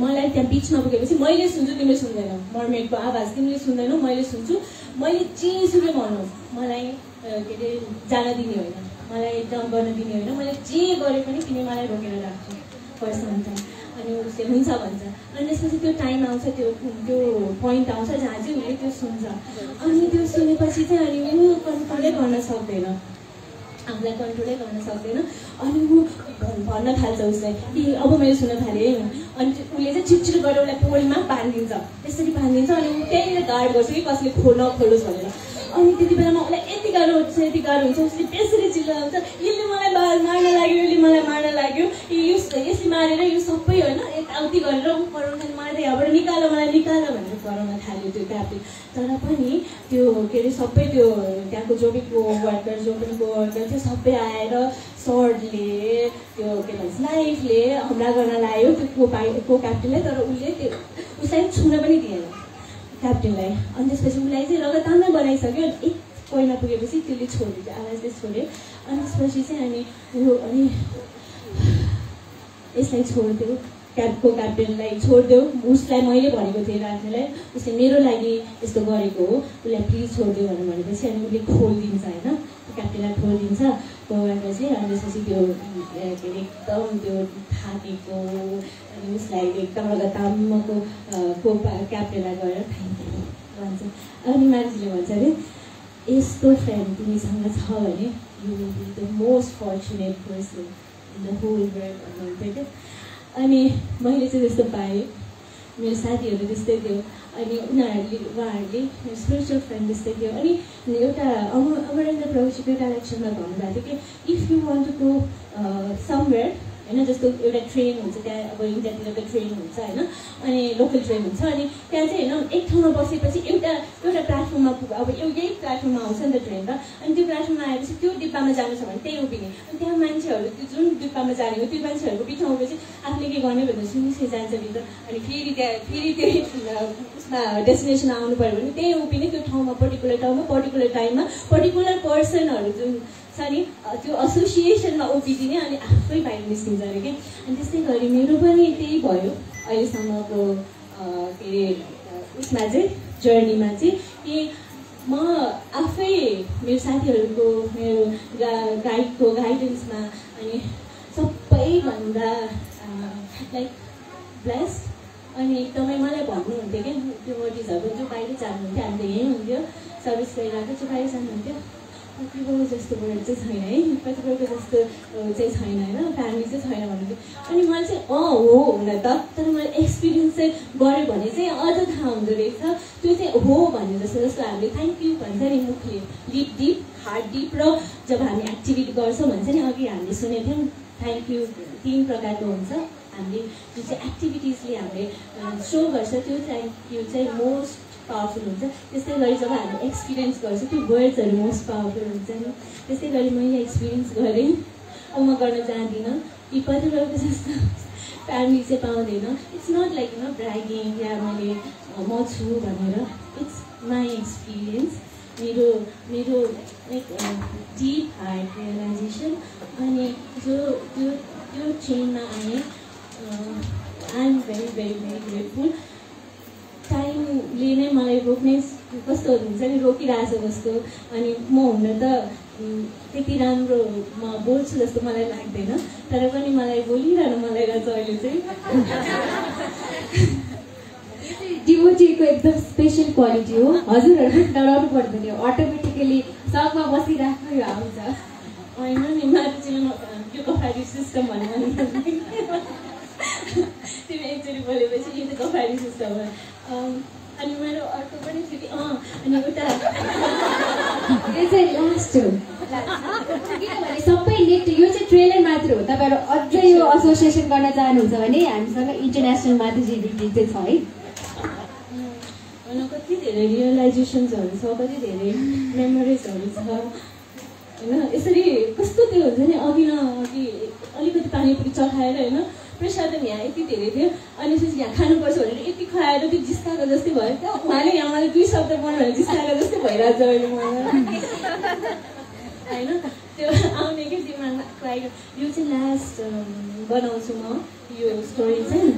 मलाई त्यहाँ बिचमा पुगेपछि मैले सुन्छु, तिमीले सुन्दैनौ, मर्मेडको आवाज तिमीले सुन्दैनौ, मैले सुन्छु। मैले जेसुकै भनौँ मलाई के अरे जान दिने होइन, मलाई जम्प गर्न दिने होइन, मैले जे गरे पनि तिमी मलाई रोकेर राख्छौ फर्स्ट टाइम। अनि उसले हुन्छ भन्छ। अनि त्यसपछि त्यो टाइम आउँछ, त्यो पोइन्ट आउँछ जहाँ चाहिँ उसले त्यो सुन्छ। अनि त्यो सुनेपछि चाहिँ अनि ऊ कन्ट्रोलै गर्न सक्दैन, आफूलाई कन्ट्रोलै गर्न सक्दैन। अनि ऊ भन्न थाल्छ उसलाई कि अब मैले सुन्न थालेँ। अनि उसले चाहिँ छिटछिटो गरेर उसलाई पोलमा बाँधिदिन्छ, त्यसरी बाँधिदिन्छ। अनि ऊ त्यहीँनिर गार्ड गर्छ कि कसले नखोलोस् भनेर। अनि त्यति बेला म उसलाई यति गाह्रो हुन्छ उसले त्यसरी चिल्लाउँछ, यसले मलाई मार्न लाग्यो, यसले मलाई मार्न लाग्यो, यसले मारेर यो सबै होइन यताउति गरेर ऊ कराउन मार्दै यहाँबाट निकाल भनेर कराउन थाल्यो त्यो क्याप्टेन। तर पनि त्यो के अरे सबै त्यो त्यहाँको जो पनि वर्कर थियो सबै आएर सर्टले त्यो के भन्छ नाइफले हमला गर्न लाग्यो त्यो को क्याप्टेनलाई। तर उसले त्यो उसलाई छुन पनि दिएन क्याप्टेनलाई। अनि त्यसपछि उसलाई चाहिँ लगातार बनाइसक्यो। एक कोहीमा पुगेपछि त्यसले छोड्यो, आवाजले छोड्यो। अनि त्यसपछि चाहिँ अनि यसलाई छोडिदियो, को क्याप्टेनलाई छोडिदेऊ, उसलाई मैले भनेको थिएँ राख्नेलाई, उसले मेरो लागि यस्तो गरेको हो, उसलाई प्लिज छोडिदेऊ भनेपछि अनि उसले खोलिदिन्छ होइन, क्याप्टेनलाई खोलिदिन्छ। खोलेपछि अनि त्यसपछि त्यो के अरे एकदम त्यो थाकेको अनि उसलाई एकदम लगातारको क्याप्टेनलाई गएर थ्याङ्क यू भन्छ। अनि मान्छेले भन्छ अरे यस्तो फ्रेन्ड तिमीसँग छ भने you will be the most fortunate person in the whole world भन्नुहुन्थ्यो क्या। अनि मैले चाहिँ त्यस्तो पाएँ, मेरो साथीहरू त्यस्तै थियो। अनि उहाँहरूले मेरो स्पिरिचुअल फ्रेन्ड त्यस्तै थियो। अनि एउटा अमरेन्द्र प्रभुजीको एउटा लेक्चरमा भन्नुभएको थियो कि if you want to go somewhere होइन, जस्तो एउटा ट्रेन हुन्छ त्यहाँ, अब इन्डियातिरको ट्रेन हुन्छ होइन, अनि लोकल ट्रेन हुन्छ। अनि त्यहाँ चाहिँ होइन एक ठाउँमा बसेपछि एउटा प्लेटफर्ममा अब यही प्लेटफर्ममा आउँछ नि त ट्रेन त। अनि त्यो प्लेटफर्ममा आएपछि त्यो डिब्बामा जानु छ भने त्यही उभिने। अनि त्यहाँ मान्छेहरू त्यो जुन डिब्बामा जाने हो त्यो मान्छेहरूको बिठाउँपछि आफूले के गर्ने भनेर सुनिसकेर जान्छ भित्र। अनि फेरि त्यही उसमा डेस्टिनेसन आउनु पऱ्यो भने त्यही उभिने, त्यो ठाउँमा पर्टिकुलर ठाउँमा पर्टिकुलर टाइममा पर्टिकुलर पर्सनहरू जुन छ नि त्यो एसोसिएसनमा उभिदिने अनि आफै बाहिर निस्किन्छ अरे कि। अनि त्यस्तै गरी मेरो पनि त्यही भयो अहिलेसम्मको के अरे उसमा चाहिँ जर्नीमा चाहिँ कि म आफै मेरो साथीहरूको मेरो गाइडको गाइडेन्समा अनि सबैभन्दा लाइक ब्लेस्ड। अनि एकदमै मलाई भन्नुहुन्थ्यो क्या त्यो मोटिजहरू जो बाहिर जानुहुन्थ्यो, हामी त यहीँ हुन्थ्यो सर्भिस गरिरहेको, जो बाहिर जानुहुन्थ्यो कतिको जस्तो वर्ड चाहिँ छैन है, कतिको जस्तो चाहिँ छैन होइन, फ्यामिली चाहिँ छैन भन्नुहुन्थ्यो। अनि मैले चाहिँ हो हुन त, तर मैले एक्सपिरियन्स चाहिँ गऱ्यो भने चाहिँ अझ थाहा हुँदो रहेछ त्यो चाहिँ हो भन्ने जस्तो हामीले थ्याङ्क यू भन्छ नि मुखले, लिप डिप हार्ट डिप। र जब हामी एक्टिभिटी गर्छौँ भन्छ नि अघि हामीले सुनेको थियौँ थ्याङ्क यू 3 प्रकारको हुन्छ। हामीले जुन चाहिँ एक्टिभिटिजले हामीले सो गर्छ त्यो थ्याङ्क यू चाहिँ मोस्ट पावरफुल हुन्छ। त्यस्तै गरी जब हामीले एक्सपिरियन्स गर्छ त्यो वर्ड्सहरू मोस्ट पावरफुल हुन्छ नि। त्यस्तै गरी मैले एक्सपिरियन्स गरेँ, अब म गर्न जान्दिनँ कि कतिवटा जस्तो फ्यामिली चाहिँ पाउँदैन। इट्स नट लाइक ब्रागिङ या मैले म छु भनेर, इट्स माई एक्सपिरियन्स, मेरो लाइक डिप हार्ट रियलाइजेसन। अनि त्यो चेनमा आएँ, I am very very very grateful. टाइमले नै मलाई रोक्ने कस्तो हुन्छ नि, रोकिरहेछ जस्तो। अनि म हुन त त्यति राम्रो म बोल्छु जस्तो मलाई लाग्दैन, तर पनि मलाई बोलिरहनु मलाई लाग्छ अहिले चाहिँ। डिभोटीको एकदम स्पेसल क्वालिटी हो, हजुरहरू पनि डराउनु पर्दैन, अटोमेटिकली सकमा बसिराख्नु आउँछ होइन नि। मान्छेले त्यो कफारी सिस्टम भन्नु तिमी एकचोटि बोलेपछि यो त कफारी सिस्टम हो। अनि मेरो अर्को पनि थियो अनि एउटा यो चाहिँ लास्ट हो, किनभने सबै नेट यो चाहिँ ट्रेलर मात्र हो। तपाईँहरू अझै यो एसोसिएसन गर्न चाहनुहुन्छ भने हामीसँग इन्टरनेसनल माधुजी चाहिँ छ है। कति धेरै रियलाइजेसन्सहरू छ, कति धेरै मेमोरिजहरू छ होइन। यसरी कस्तो त्यो हुन्छ नि, अघि अलिकति पानीपुरी चखाएर होइन प्रसाद यहाँ यति धेरै थियो, अनि त्यसपछि यहाँ खानुपर्छ भनेर यति खुवाएर त्यो जिस्काएको जस्तै भयो क्या। उहाँले यहाँ मलाई 2 शब्द बोल्नु भने जिस्काएको जस्तै भइरहेछ अहिले मलाई होइन। त्यो आउने कि दिमागमा खुवाएको। यो चाहिँ लास्ट बनाउँछु म यो स्टोरी चाहिँ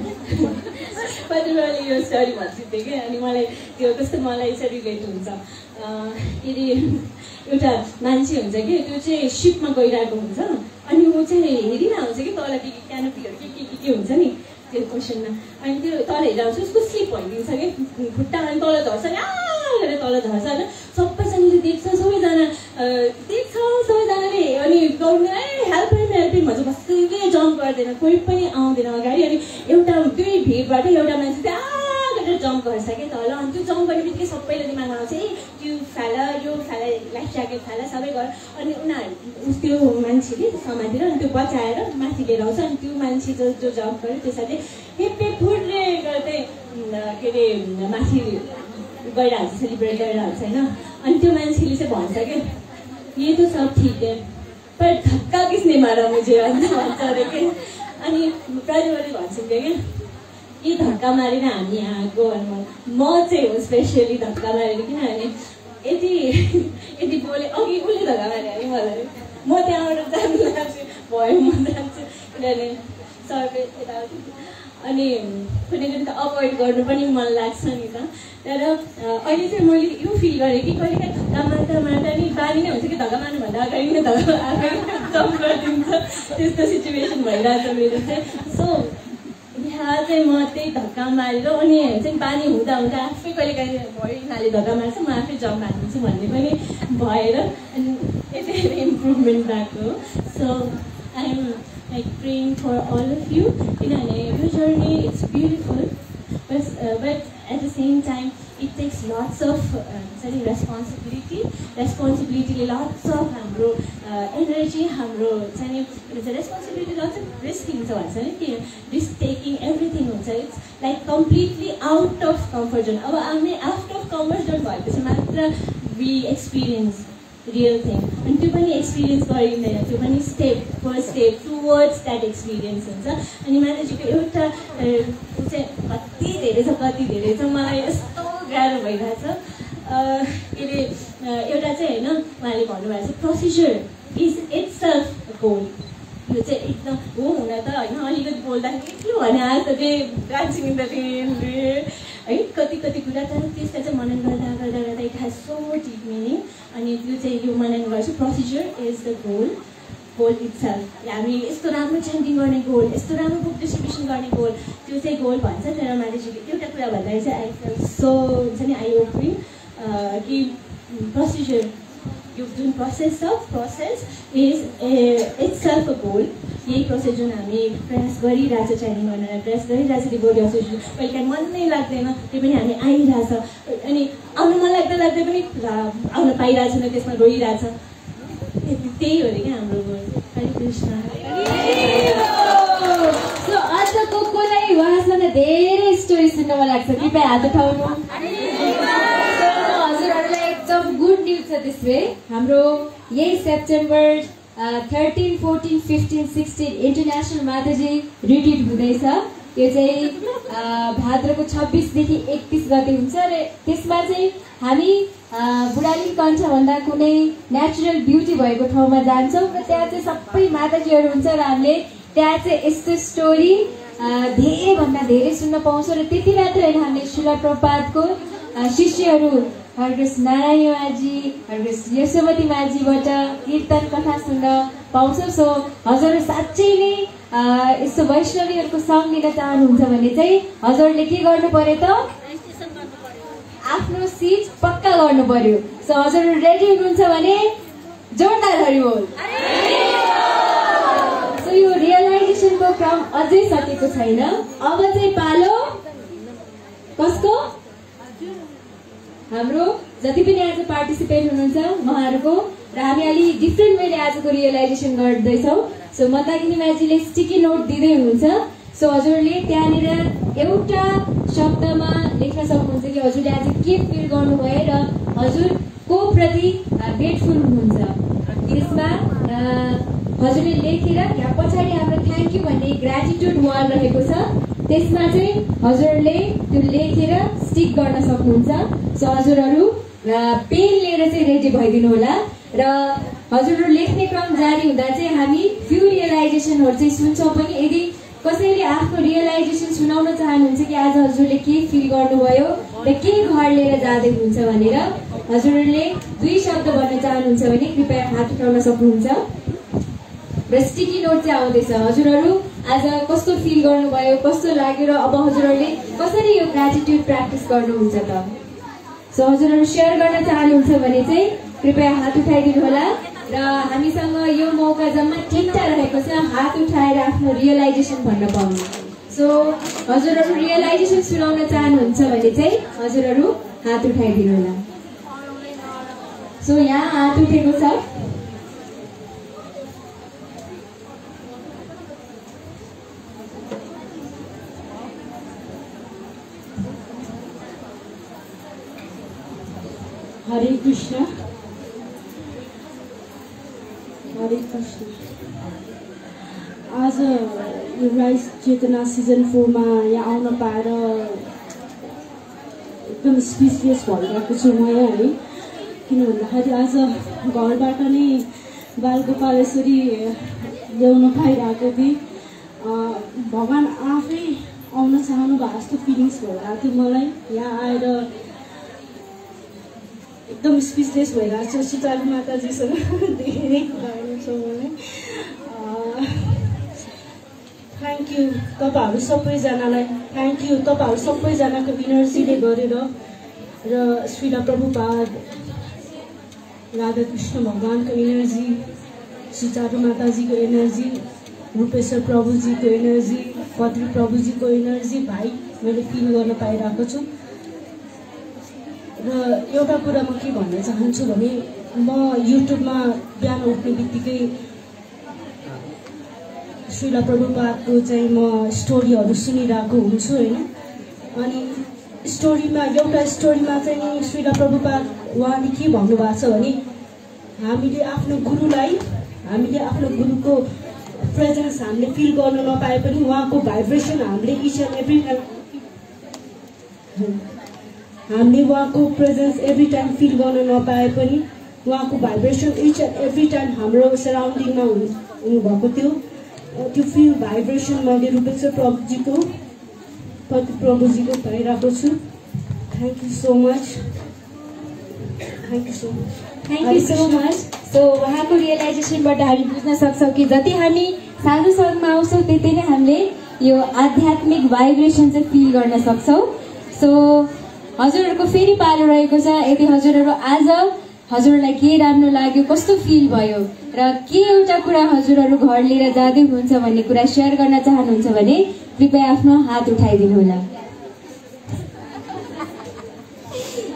कतिवटाले यो स्टोरी भनिदिन्थ्यो कि। अनि मलाई त्यो कस्तो मलाई चाहिँ रिलेट हुन्छ के अरे एउटा मान्छे हुन्छ कि त्यो चाहिँ सिपमा गइरहेको हुन्छ, अनि ऊ चाहिँ हेरिरहेको हुन्छ कि तल के क्यानोपीहरू के हुन्छ नि त्यो क्वेसनमा। अनि त्यो तल हेरेर आउँछ उसको स्लिप भइदिन्छ कि खुट्टा, अनि तल झर्छ नि गरेर तल झर्छ होइन। सबैजनाले देख्छ, सबैजनाले अनि गाउनु हेल्प भन्छ, कसैले जम्प गर्दैन, कोही पनि आउँदैन अगाडि। अनि एउटा त्यही भिडबाट एउटा मान्छे चाहिँ गरेर जम्प गर्छ क्या तल अनि त्यो जम्प गर्ने बित्तिकै सबैले दिमागमा आउँछ ए त्यो फाला यो फाला लाइफ ज्याकेट फाला सबै गर अनि उनीहरू त्यो मान्छेले समातेर अनि त्यो बचाएर माथि लिएर आउँछ अनि त्यो मान्छे जो जम्प गर्यो त्यो साथै हेप्पे फुट्ने गर्दै के अरे माथि गइरहेको छ सेलिब्रेट गरिरहेको छ होइन अनि त्यो मान्छेले चाहिँ भन्छ क्या ये तो सब ठीक है पर धक्का किसने मारा मुझे भन्छ अरे के अनि प्रज्वलले भन्छ क्या ये धक्का मारेर हामी यहाँ आएको म चाहिँ हो स्पेसली धक्का मारेर किनभने यति बोले अघि उसले धक्का मारे अरे मलाई म त्यहाँबाट जानु लाग्छु भयो म जान्छु किनभने सरले यताउति अनि कुनै कुनै त अभोइड गर्नु पनि मन लाग्छ नि त तर अहिले चाहिँ मैले यो फिल गरेँ कि कहिलेकाहीँ धक्का मार्दा नि बानी नै हुन्छ कि धक्का मार्नुभन्दा अगाडि नै धक्का जम्प गरिदिन्छ त्यस्तो सिचुएसन भइरहेछ मेरो चाहिँ सो यहाँ चाहिँ म त्यही धक्का मारेर अनि चाहिँ बानी हुँदा हुँदा आफै कहिलेकाहीँ भयो यिनीहरूले धक्का मार्छ म आफै जम्प हालिदिन्छु भन्ने पनि भएर अनि यति इम्प्रुभमेन्ट भएको so I am like praying for all of you in your journey. It's beautiful, but at the same time it takes lots of responsibility, lots of energy, it's a responsibility, lots of risking, risk taking, everything. It's like completely out of comfort zone. Out of comfort zone, we experience real thing and त्यो पनि experience गरिँदैन त्यो पनि first step towards that experience हुन्छ अनि माताजीको एउटा चाहिँ कति धेरै छ मलाई यस्तो गाह्रो भइरहेछ के अरे एउटा चाहिँ होइन उहाँले भन्नुभएको छ प्रोसिजर इज इट्सेल्फ गोल यो चाहिँ एकदम हो हुन त होइन अलिकति बोल्दाखेरि के भने आज त डान्सिङ इन द रेनले है कति कुरा तर त्यसलाई चाहिँ मनन गर्दा it has so deep meaning अनि त्यो चाहिँ यो मनन गर्छु procedure is the goal itself हामी यस्तो राम्रो चेन्जिङ गर्ने गोल यस्तो राम्रो बुक डिस्ट्रिब्युसन गर्ने गोल त्यो चाहिँ गोल भन्छ तर मान्छेले एउटा कुरा भन्दाखेरि चाहिँ आई फिल सो हुन्छ नि आई ओपनिङ कि प्रोसिजर यो जुन process is itself a goal यही प्रोसेस जुन हामी प्रयास गरिरहेछ ट्रेनिङ गर्न प्रयास गरिरहेछ डिभोटी एसोसिएसन कहिलेकाहीँ मन नै लाग्दैन त्यो पनि हामी आइरहेछ अनि आउनु मन लाग्दै पनि आउन पाइरहेको छैन त्यसमा रोइरहेछ त्यही हो अरे क्या हाम्रो गोल हरे कृष्ण सो आजको कोलाई उहाँसँग धेरै स्टोरी सुन्न मन लाग्छ कृपया हात उठाउनु हजुरहरूलाई एकदम गुड न्युज छ त्यसले हाम्रो यही सेप्टेम्बर 13, 14, 15, 16 इन्टरनेसनल माताजी रिट्रिट हुँदैछ यो चाहिँ भाद्रको 26 देखि 31 गते हुन्छ र त्यसमा चाहिँ हामी बुढाली कण्ठ भन्दा कुनै नेचुरल ब्युटी भएको ठाउँमा जान्छौँ र त्यहाँ चाहिँ सबै माताजीहरू हुन्छ र हामीले त्यहाँ चाहिँ यस्तो स्टोरी धेरैभन्दा धेरै सुन्न पाउँछौँ र त्यति मात्र होइन हामीले श्रील प्रभुपादको शिष्यहरू हरकृष्ण नारायण माझी हरकृष्ण यशोमती माझीबाट कीर्तन कथा सुन्न पाउँछौँ सो हजुरहरू साँच्चै नै यस्तो वैष्णवीहरूको सङ्ग लिन चाहनुहुन्छ भने चाहिँ हजुरहरूले के गर्नु पर्यो त आफ्नो सिट पक्का गर्नु पर्यो सो हजुरहरू रेडी हुनुहुन्छ भने जोरदार हरि बोल सो यो रियलाइजेसनको क्रम अझै सकेको छैन अब चाहिँ पालो कसको हाम्रो जति पनि आज पार्टिसिपेट हुनुहुन्छ उहाँहरूको र हामी अलि डिफ्रेन्ट वेले आजको रियलाइजेसन गर्दैछौँ सो मन्दाकिनी माझीले स्टिकी नोट दिँदै हुनुहुन्छ सो हजुरले त्यहाँनिर एउटा शब्दमा लेख्न सक्नुहुन्छ कि हजुरले आज के फिल गर्नुभयो र हजुर को प्रति ग्रेटफुल हुनुहुन्छ त्यसमा हजुरले लेखेर यहाँ पछाडि हाम्रो थ्याङ्क यू भन्ने ग्रेटिट्युड वाल रहेको छ त्यसमा चाहिँ हजुरहरूले त्यो लेखेर स्टिक गर्न सक्नुहुन्छ सो हजुरहरू पेन लिएर चाहिँ रेडी भइदिनु होला र हजुरहरू लेख्ने क्रम जारी हुँदा चाहिँ हामी फ्यु रियलाइजेसनहरू चाहिँ सुन्छौँ पनि यदि कसैले आफ्नो रियलाइजेसन सुनाउन चाहनुहुन्छ कि आज हजुरले के फिल गर्नुभयो र के घर लिएर जाँदै हुन्छ भनेर हजुरहरूले 2 शब्द भन्न चाहनुहुन्छ भने कृपया हात उठाउन सक्नुहुन्छ र स्टिकी नोट चाहिँ आउँदैछ हजुरहरू आज कस्तो फिल गर्नुभयो कस्तो लाग्यो र अब हजुरहरूले कसरी यो ग्रेटिट्युड प्र्याक्टिस गर्नुहुन्छ त सो हजुरहरू सेयर गर्न चाहनुहुन्छ भने चाहिँ कृपया हात उठाइदिनु होला र हामीसँग यो मौका जम्मा 3टा रहेको छ हात उठाएर आफ्नो रियलाइजेसन भन्न पाउनु सो हजुरहरू रियलाइजेसन सुनाउन चाहनुहुन्छ भने चाहिँ हजुरहरू हात उठाइदिनु होला। सो यहाँ हात उठेको छ। हरे कृष्ण हरे कृष्ण। आज यो राइस चेतना सिजन 4 मा यहाँ आउन पाएर एकदम स्पिचलेस भइरहेको छु म यहाँ है। किन भन्दाखेरि आज घरबाट नै बालगोपालेश्वरी ल्याउन पाइरहेको थिएँ। भगवान् आफै आउन चाहनु भएको जस्तो फिलिङ्स भइरहेको थियो मलाई। यहाँ आएर एकदम स्पिचलेस भइरहेको छु। सुचारू माताजीसँग धेरै कुराहरू छ मलाई। थ्याङ्क यू तपाईँहरू सबैजनालाई, थ्याङ्क यू तपाईँहरू सबैजनाको इनर्जीले गरेर र श्रीला प्रभुपाद राधाकृष्ण भगवानको एनर्जी, सुचारू माताजीको एनर्जी, रूपेश्वर प्रभुजीको एनर्जी, पत्री प्रभुजीको एनर्जी भाइ मैले फिल गर्न पाइरहेको छु। र एउटा कुरा म के भन्न चाहन्छु भने म युट्युबमा बिहान उठ्ने बित्तिकै श्रीला प्रभुपादको चाहिँ म स्टोरीहरू सुनिरहेको हुन्छु होइन। अनि स्टोरीमा एउटा स्टोरीमा चाहिँ श्रीला प्रभुपाद उहाँले के भन्नुभएको छ भने हामीले आफ्नो गुरुको प्रेजेन्स हामीले फिल गर्न नपाए पनि उहाँको भाइब्रेसन हामीले इच एन्ड एभ्री टाइम हामीले उहाँको प्रेजेन्स एभ्री टाइम फिल गर्न नपाए पनि उहाँको vibration each and every time हाम्रो सराउन्डिङमा हुनुभएको थियो। त्यो फिल भाइब्रेसन मैले रूपेश्वर प्रभुजीको पति प्रभुजीको पाइरहेको छु। Thank you so much, thank you so much, thank you so much. So उहाँको रियलाइजेसनबाट हामी बुझ्न सक्छौँ कि जति हामी साधु सङ्घमा आउँछौँ त्यति नै हामीले यो आध्यात्मिक भाइब्रेसन चाहिँ फिल गर्न सक्छौँ। सो हजुरहरूको फेरि पालो रहेको छ। यदि हजुरहरू आज हजुरलाई के राम्रो लाग्यो, कस्तो फिल भयो र के एउटा कुरा हजुरहरू घर लिएर जाँदै हुनुहुन्छ भन्ने कुरा सेयर गर्न चाहनुहुन्छ भने कृपया आफ्नो हात उठाइदिनु होला।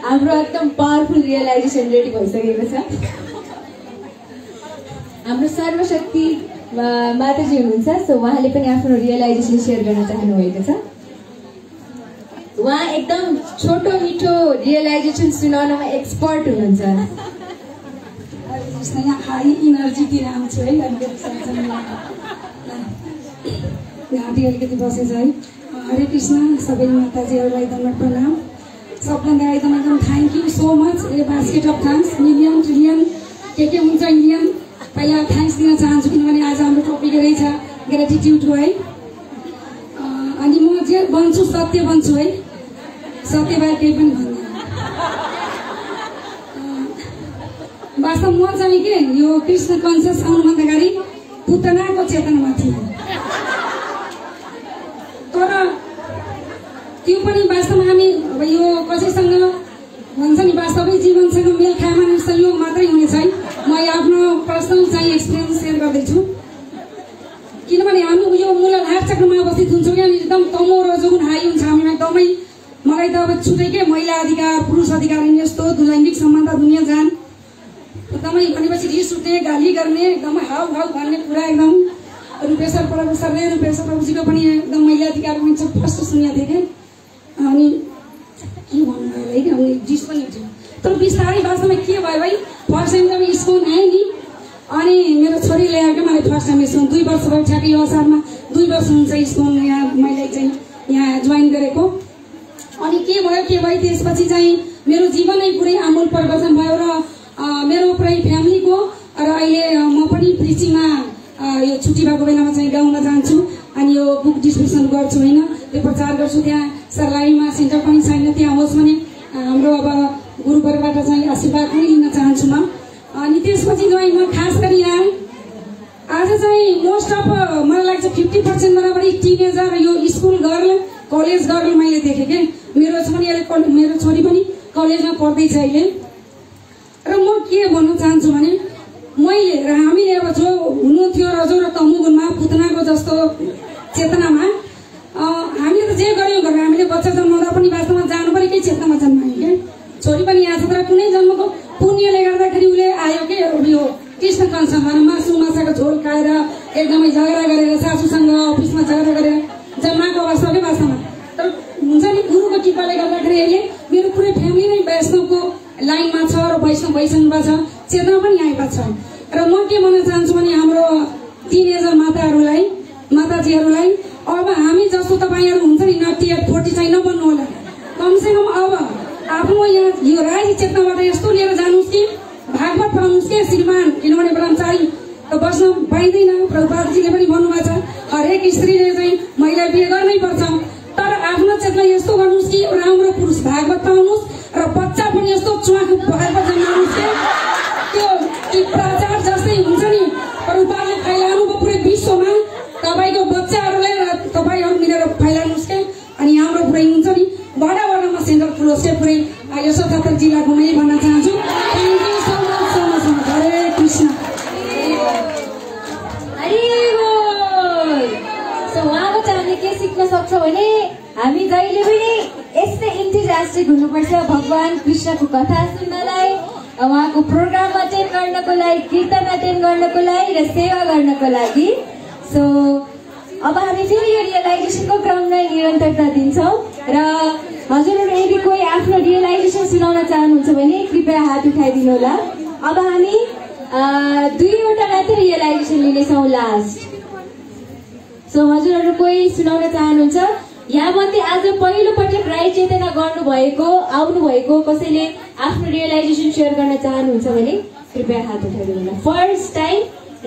हाम्रो एकदम पावरफुल रियलाइजेसन रेडी भइसकेको छ। हाम्रो सर्वशक्ति माताजी हुनुहुन्छ। सो उहाँले पनि आफ्नो रियलाइजेसन सेयर गर्न चाहनुभएको छ। उहाँ एकदम छोटो मिठो रियलाइजेसन सुनाउनमा एक्सपर्ट हुनुहुन्छ। यहाँ हाई इनर्जीतिर आउँछु है। घाँटी अलिकति बसेछ है। हरे कृष्ण। सबै माताजीहरूलाई एकदम प्रणाम। सबभन्दा एकदम thank you so much. A basket of thanks, million trillion के हुन्छ इन्डियन। पहिला थ्याङ्क्स दिन चाहन्छु किनभने आज हाम्रो टपिक रहेछ ग्रेटिट्युड हो है। अनि म जे बन्छु सत्य बन्छु है, सत्य बाहेक केही पनि भन्दैन। वास्तव म चाहिँ के यो कृष्ण कन्सियस आउनुभन्दा अगाडि पुतनाको चेतनामा थिएँ। तर त्यो पनि वास्तवमा हामी अब यो कसैसँग भन्छ नि वास्तविक जीवनसँग मेल खाएमा नि संयोग मात्रै हुने छैन। म आफ्नो पर्सनल चाहिँ एक्सपिरियन्स सेयर गर्दैछु। किनभने हामी यो मूलाधार चक्रमा अवस्थित हुन्छौँ। यहाँ एकदम तमो रजोगुण हाई हुन्छ हामीमा एकदमै। मलाई त अब छुटेकै महिला अधिकार पुरुष अधिकार यस्तो लैङ्गिक सम्बन्ध दुनियाँ जान एकदमै भनेपछि रिस उठ्ने गाली गर्ने एकदम हाउ हाउ भन्ने कुरा एकदम रूपेश्वर प्रभु सरले रूपेश्वर प्रभुजीको पनि एकदम महिला अधिकार हुन्छ फर्स्ट सुनेको थिएँ क्या। अनि के भन्नु है जिस पनि थियो। तर बिस्तारै वास्तवमा के भयो भाइ फर्स्ट टाइम त स्कुल आएँ नि। अनि मेरो छोरी ल्याएर मलाई फर्स्ट टाइम स्कुल 2 वर्ष भयो ठ्याक्कै यो असारमा 2 वर्ष हुन्छ स्कुल यहाँ मैले चाहिँ यहाँ जोइन गरेको। अनि के भयो त्यसपछि चाहिँ मेरो जीवनै पुरै आमूल परिवर्तन भयो र मेरो पुरै फ्यामिलीको र अहिले म पनि प्रिचिङमा यो छुट्टी भएको बेलामा चाहिँ गाउँमा जान्छु। अनि यो बुक डिस्ट्रिब्युसन गर्छु होइन, त्यो प्रचार गर्छु। त्यहाँ सरलाईमा सेन्टर पनि छैन, त्यहाँ होस् भने हाम्रो अब गुरुबरबाट चाहिँ आशीर्वाद पनि लिन चाहन्छु म। अनि त्यसपछि चाहिँ म खास गरी यहाँ आज चाहिँ मोस्ट अफ मलाई लाग्छ 50% बराबरी टिनेजर यो स्कुल गर्ल कलेज गर्ल मैले देखेँ क्या। मेरो छोरी पनि कलेजमा पढ्दैछ अहिले। र म के भन्न चाहन्छु भने मैले र हामीले अब जो हुनु थियो रजो र तमो गुणमा पुतनाको जस्तो चेतनामा हामीले त जे गऱ्यौँ गरेर हामीले बच्चा जन्माउँदा पनि वास्तवमा जानु पनि केही क्षेत्रमा जन्मायौँ क्या छोरी पनि यहाँ छ तर कुनै जन्मको पुण्यले गर्दाखेरि उसले आयो के यो कृष्ण कञ्चनमा मासु माछाको झोल खाएर एकदमै झगडा गरेर सासूसँग अफिसमा झगडा गरेर जन्माएको अवस्था के वास्तवमा तर हुन्छ नि गुरुको कृपाले गर्दाखेरि अहिले मेरो पुरै फ्यामिली नै वैष्णवको लाइनमा छ र वैष्णव भइसक्नु छ चेतना पनि आएका छ र म के भन्न चाहन्छु भने हाम्रो टिनेजर माताजीहरूलाई अब हामी जस्तो तपाईँहरू हुन्छ नि 40 चाहिँ नबन्नु होला कमसेकम अब आफ्नो यहाँ यो राई चेतनाबाट यस्तो लिएर जानुहोस् कि भागवत पढाउनुहोस् के श्रीमान किनभने ब्रह्मचारी त बस्न पाइँदैन प्रभुपादजीले पनि भन्नुभएको छ हरेक स्त्रीले चाहिँ महिला बिहे गर्नै पर्छ तर आफ्नो चेतना यस्तो गर्नुहोस् कि राम्रो पुरुष भागवत पाउनुहोस् र बच्चा पनि यस्तो चुवाको भागवत जन्माउनुहोस् त्यो कि प्रचार जस्तै हुन्छ नि प्रभुपादले फैलाउनुभयो पुरै विश्वमा तपाईँको बच्चाहरूलाई र तपाईँहरू मिलेर फैलाउनुहोस् के अनि हाम्रो पुरै हुन्छ नि वडामा सेन्टर खुलोस् के पुरै यो 77 जिल्लाको मै भन्न चाहन्छु थ्याङ्क यू सो मच हरे कृष्ण उहाँको चाहिँ हामीले के सिक्न सक्छौँ भने हामी जहिले पनि यस्तै इन्थुजियास्टिक हुनुपर्छ भगवान कृष्णको कथा सुन्नलाई उहाँको प्रोग्राम अटेन्ड गर्नको लागि कीर्तन अटेन्ड गर्नको लागि र सेवा गर्नको लागि सो अब हामी फेरि यो रियलाइजेसनको क्रमलाई निरन्तरता दिन्छौँ र हजुरहरू यदि कोही आफ्नो रियलाइजेसन सुनाउन चाहनुहुन्छ भने कृपया हात उठाइदिनु होला अब हामी 2वटा मात्रै रियलाइजेसन लिनेछौँ लास्ट सो हजुरहरू कोही सुनाउन चाहनुहुन्छ यहाँमध्ये आज पहिलो पटक राई चेतना गर्नुभएको आउनुभएको कसैले आफ्नो रियलाइजेसन सेयर गर्न चाहनुहुन्छ भने कृपया हात उठाइदिनु होला फर्स्ट टाइम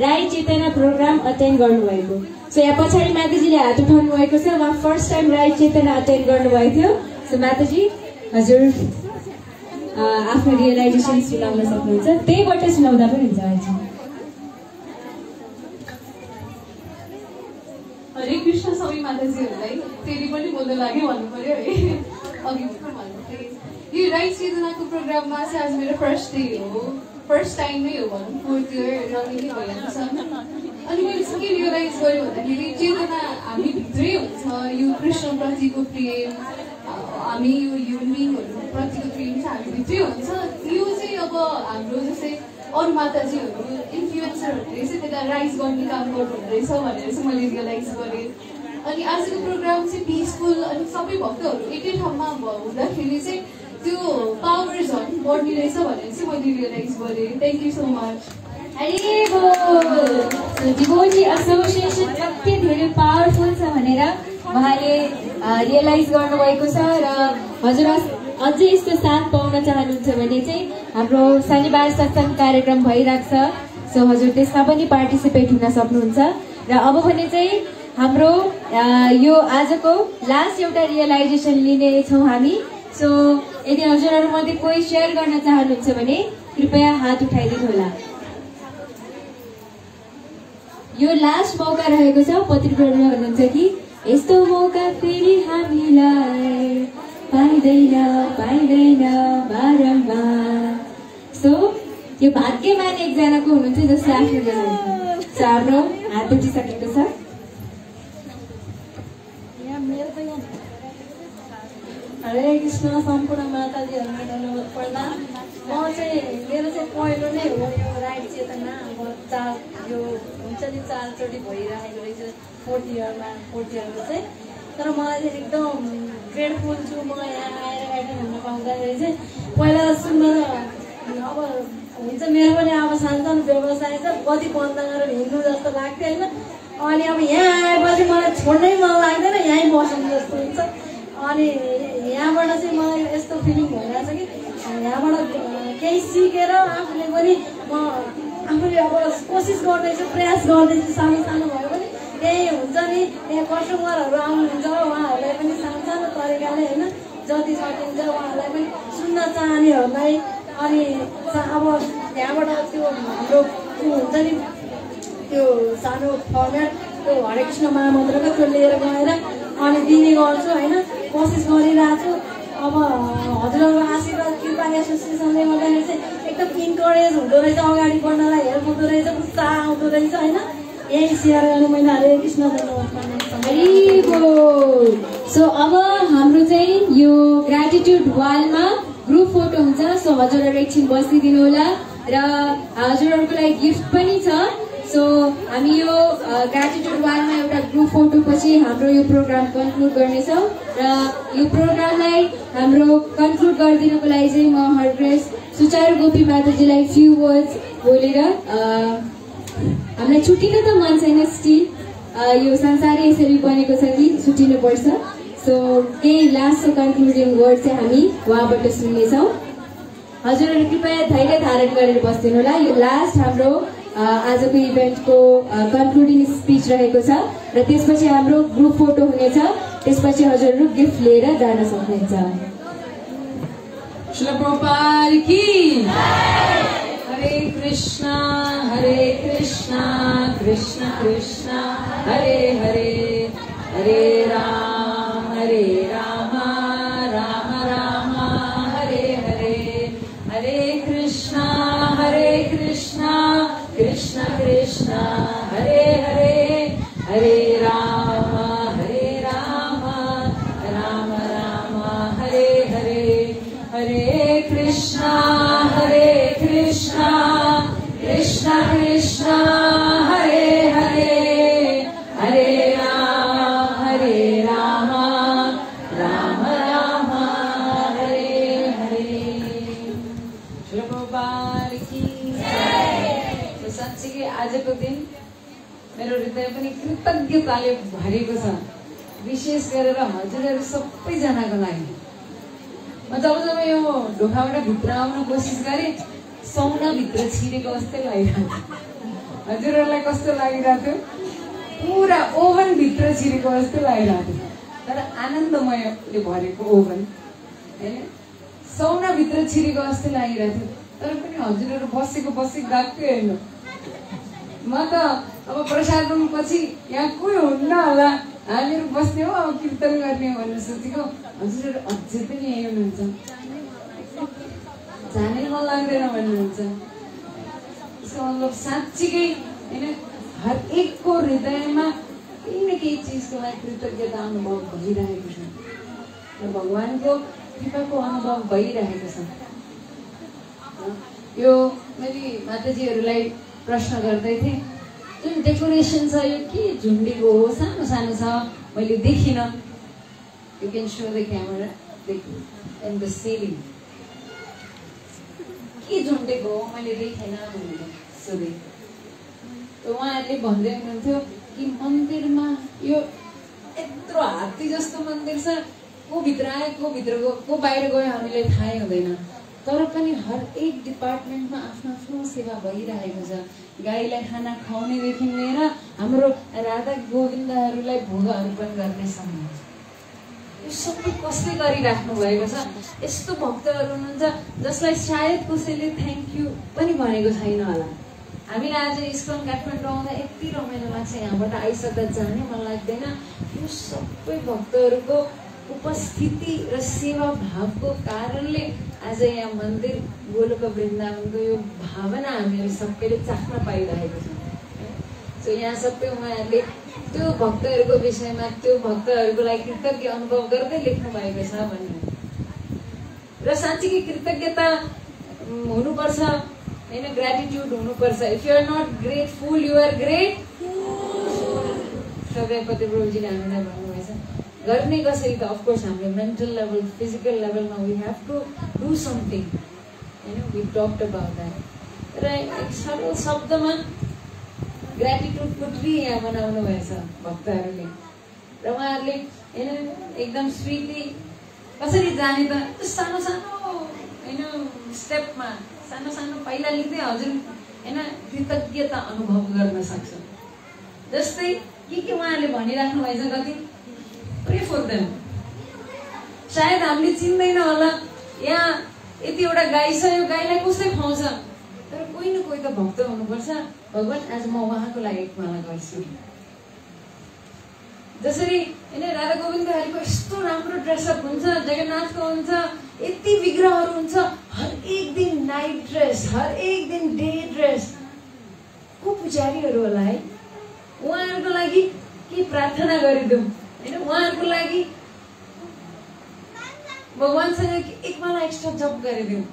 राई चेतना प्रोग्राम अटेन्ड गर्नुभएको सो यहाँ पछाडि माताजीले हात उठाउनु भएको छ उहाँ फर्स्ट टाइम राई चेतना अटेन्ड गर्नुभएको थियो सो माताजी हजुर आफ्नो रियलाइजेसन सुनाउन सक्नुहुन्छ त्यहीबाट सुनाउँदा पनि हुन्छ आज हरे कृष्ण सबै माताजीहरूलाई फेरि पनि बोल्न लाग्यो भन्नु पर्यो है अघि भन्नु यो राई चेतनाको प्रोग्राममा चाहिँ आज मेरो फर्स्ट डे हो फर्स्ट टाइम नै हो भनौँ 4th इयर रनिङ भइहाल्छ अनि मैले चाहिँ के रियलाइज गरेँ भन्दाखेरि चेतना हामीभित्रै हुन्छ यो कृष्णप्रतिको प्रेम हामी यो ह्युमन बिइङहरू प्रतिको प्रेम चाहिँ हामीभित्रै हुन्छ यो चाहिँ अब हाम्रो जस्तै अरू माताजीहरू इन्फ्लुएन्सरहरूले चाहिँ त्यसलाई राइज गर्ने काम गर्नुहुँदो रहेछ भनेर चाहिँ मैले रियलाइज गरेँ अनि आजको प्रोग्राम चाहिँ पिसफुल अनि सबै भक्तहरू एकै ठाउँमा हुँदाखेरि चाहिँ त्यो पावर झन् बढ्ने रहेछ भनेर चाहिँ मैले रियलाइज गरेँ thank you so much डिभोटी association कति धेरै पावरफुल छ भनेर उहाँले रियलाइज गर्नुभएको छ र हजुर अझै यस्तो साथ पाउन चाहनुहुन्छ भने चाहिँ हाम्रो शनिबार सत्सङ्ग कार्यक्रम भइरहेको छ सो हजुर त्यसमा पनि पार्टिसिपेट हुन सक्नुहुन्छ र अब भने चाहिँ हाम्रो यो आजको लास्ट एउटा रियलाइजेसन लिनेछौँ हामी सो यदि हजुरहरूमध्ये कोही सेयर गर्न चाहनुहुन्छ भने कृपया हात उठाइदिनु होला यो लास्ट मौका रहेको छ पत्रिकामा भन्नुहुन्छ कि यस्तो मौका फेरि हामीलाई पाइँदैन बारम्बार सो यो भाग्यमान एकजनाको हुनुहुन्छ जसले आफ्नो सो हाम्रो हात उठिसकेको छ हरे कृष्ण सम्पूर्ण माताजीहरूलाई धन्यवाद प्रदान म चाहिँ मेरो चाहिँ पहिलो नै हो यो राई चेतना अब यो हुन्छ नि 4चोटि भइरहेको रहेछ 4th इयरको चाहिँ तर मलाई चाहिँ एकदम ग्रेटफुल छु म यहाँ आएर एटेन्ड हुन पाउँदाखेरि चाहिँ पहिला सुन्दा अब हुन्छ मेरो पनि अब सानसानो व्यवसाय छ कति बन्द गरेर हिँड्नु जस्तो लाग्थ्यो होइन अनि अब यहाँ आएपछि मलाई छोड्नै मन लाग्दैन यहीँ बस्नु जस्तो हुन्छ अनि यहाँबाट चाहिँ मलाई यस्तो फिलिङ भइरहेछ कि यहाँबाट केही सिकेर आफूले पनि म आफूले अब कोसिस गर्दैछु प्रयास गर्दैछु सानो सानो भयो भने त्यही हुन्छ नि यहाँ कस्टमरहरू आउनुहुन्छ उहाँहरूलाई पनि सानो सानो तरिकाले होइन जति सकिन्छ उहाँहरूलाई पनि सुन्न चाहनेहरूलाई अनि अब त्यहाँबाट त्यो हाम्रो हुन्छ नि त्यो सानो फर्मेट त्यो हरे कृष्ण महामन्त्रको त्यो लिएर गएर अनि दिने गर्छु होइन कोसिस गरिरहेको छु अब हजुरहरूको आशीर्वाद कृपा एसोसिएसनले गर्दाखेरि चाहिँ एकदम इन्करेज हुँदो रहेछ अगाडि बढ्नलाई हेल्प हुँदो रहेछ उत्साह आउँदो रहेछ होइन यही सेयर गर्नु मैले हरे कृष्ण धन्यवाद हरि बोल। सो अब हाम्रो चाहिँ यो ग्रेटिट्युड वालमा ग्रुप फोटो हुन्छ। सो हजुरहरू एकछिन बसिदिनु होला र हजुरहरूको लागि गिफ्ट पनि छ। सो हामी यो ग्रेटिट्युड वालमा एउटा ग्रुप फोटो पछि हाम्रो यो प्रोग्राम कन्क्लुड गर्नेछौँ र यो प्रोग्रामलाई हाम्रो कन्क्लुड गरिदिनुको लागि चाहिँ म हरग्रेस सुचारू गोपी माताजीलाई फ्यु वर्ड्स बोलेर हामीलाई छुट्टिनु त मन छैन, स्टिल यो संसारै यसरी बनेको छ कि छुट्टिनुपर्छ। सो केही लास्टको कन्क्लुडिङ वर्ड चाहिँ हामी उहाँबाट सुन्नेछौँ। हजुरहरू कृपया धैर्य धारण गरेर बस्दिनु होला। यो लास्ट हाम्रो आजको इभेन्टको कन्क्लुडिङ स्पिच रहेको छ र त्यसपछि हाम्रो ग्रुप फोटो हुनेछ। त्यसपछि हजुरहरू गिफ्ट लिएर जान सक्नुहुन्छ। श्रील प्रभुपाद की हरे कृष्णा कृष्ण कृष्ण हरे हरे हरे राम राम राम हरे हरे हरे कृष्णा कृष्ण कृष्ण हरे हरे हरे राम राम राम हरे हरे हरे कृष्णा कृष्ण कृष्ण हरे हरे हरे राम राम राम हरे हरे। श्रील प्रभुपाद की। तो साँच्चीकै आजको दिन मेरो हृदय पनि कृतज्ञताले भरेको छ, विशेष गरेर हजुरहरू सबैजनाको लागि। म जब यो ढोकाबाट भित्र आउन कोसिस गरेँ, सौना भित्र छिरेको जस्तै लागिरहेको थियो। हजुरहरूलाई कस्तो लागिरहेको थियो? पुरा ओभन भित्र छिरेको जस्तै लागिरहेको थियो। तर आनन्दमयले भरेको ओभन होइन, सौना भित्र छिरेको जस्तै लागिरहेको थियो। तर पनि हजुरहरू बसेको गएकै होइन। म त अब प्रसाद पछि यहाँ कोही हुन्न होला, हामीहरू बस्ने हो, अब कीर्तन गर्ने हो भनेर सोचेको। हजुरहरू अझै पनि यही हुनुहुन्छ, जानै मन लाग्दैन भन्नुहुन्छ। त्यसको मतलब साँच्चीकै होइन, हर एकको हृदयमा केही न केही चिजको लागि कृतज्ञता अनुभव भइरहेको छ र भगवानको कृपाको अनुभव भइरहेको छ। यो मैले माताजीहरूलाई प्रश्न गर्दै थिएँ, जुन डेकोरेसन छ यो के झुन्डेको हो? सानो सानो छ, मैले देखिनँ। You can so the camera and the ceiling. के झुन्डेको हो मैले देखेन भनेर सोधेँ। उहाँहरूले भन्दै हुनुहुन्थ्यो कि मन्दिरमा यो यत्रो हात्ती जस्तो मन्दिर छ, को भित्र आयो को भित्र गयो को बाहिर गयो हामीलाई थाहै हुँदैन। तर पनि हर एक डिपार्टमेन्टमा आफ्नो आफ्नो सेवा भइरहेको छ। गाईलाई खाना खुवाउनेदेखि लिएर हाम्रो राधा गोविन्दहरूलाई भोग अर्पण गर्नेसम्म यो सबै कसले गरिराख्नु भएको छ? यस्तो भक्तहरू हुनुहुन्छ जसलाई सायद कसैले थ्याङ्क यू पनि भनेको छैन होला। हामीलाई आज इस्कन काठमाडौँ आउँदा यति रमाइलो लाग्छ, यहाँबाट आइसक्दा जानै मन लाग्दैन। यो सबै भक्तहरूको उपस्थिति र सेवा भावको कारणले आज यहाँ मन्दिर गोलोक वृन्दावनको यो भावना हामीले सबैले चाख्न पाइरहेको छौँ। सो यहाँ सबै उहाँहरूले त्यो भक्तहरूको विषयमा, त्यो भक्तहरूको लागि कृतज्ञ अनुभव गर्दै लेख्नु भएको छ भन्ने र साँच्चीकै कृतज्ञता हुनुपर्छ होइन, ग्रेटिट्युड हुनुपर्छ। If you are not grateful you are great. सबै प्रभुजीले हामीलाई भन्नुभएछ गर्ने कसरी त अफकोर्स हामीले मेन्टल लेभल फिजिकल लेभलमा we have to do something होइन, वी टक्ड अबाउट द्याट। र एक सरल शब्दमा ग्रेटिट्युड पुट्री यहाँ बनाउनु भएछ भक्तहरूले र उहाँहरूले होइन एकदम स्विटली कसरी जाने त सानो सानो होइन स्टेपमा सानो सानो पाइला लिँदै हजुर होइन कृतज्ञता अनुभव गर्न सक्छ। जस्तै के उहाँहरूले भनिराख्नु भएछ कति प्रे फर देम। सायद हामीले चिन्दैन होला, यहाँ यतिवटा गाई छ, यो गाईलाई कसले खुवाउँछ? तर कोही न कोही त भक्त हुनुपर्छ। भगवान आज म उहाँको लागि एक माला गर्छु। जसरी होइन राधा गोविन्दहरूको यस्तो राम्रो ड्रेसअप हुन्छ, जगन्नाथको हुन्छ, यति विग्रहहरू हुन्छ, हर एक दिन नाइट ड्रेस, हर एक दिन डे ड्रेस। को पुजारीहरू होला है, उहाँहरूको लागि के प्रार्थना गरिदिउँ होइन उहाँहरूको लागि भगवानसँग एक माला एक्स्ट्रा जप गरिदिउँ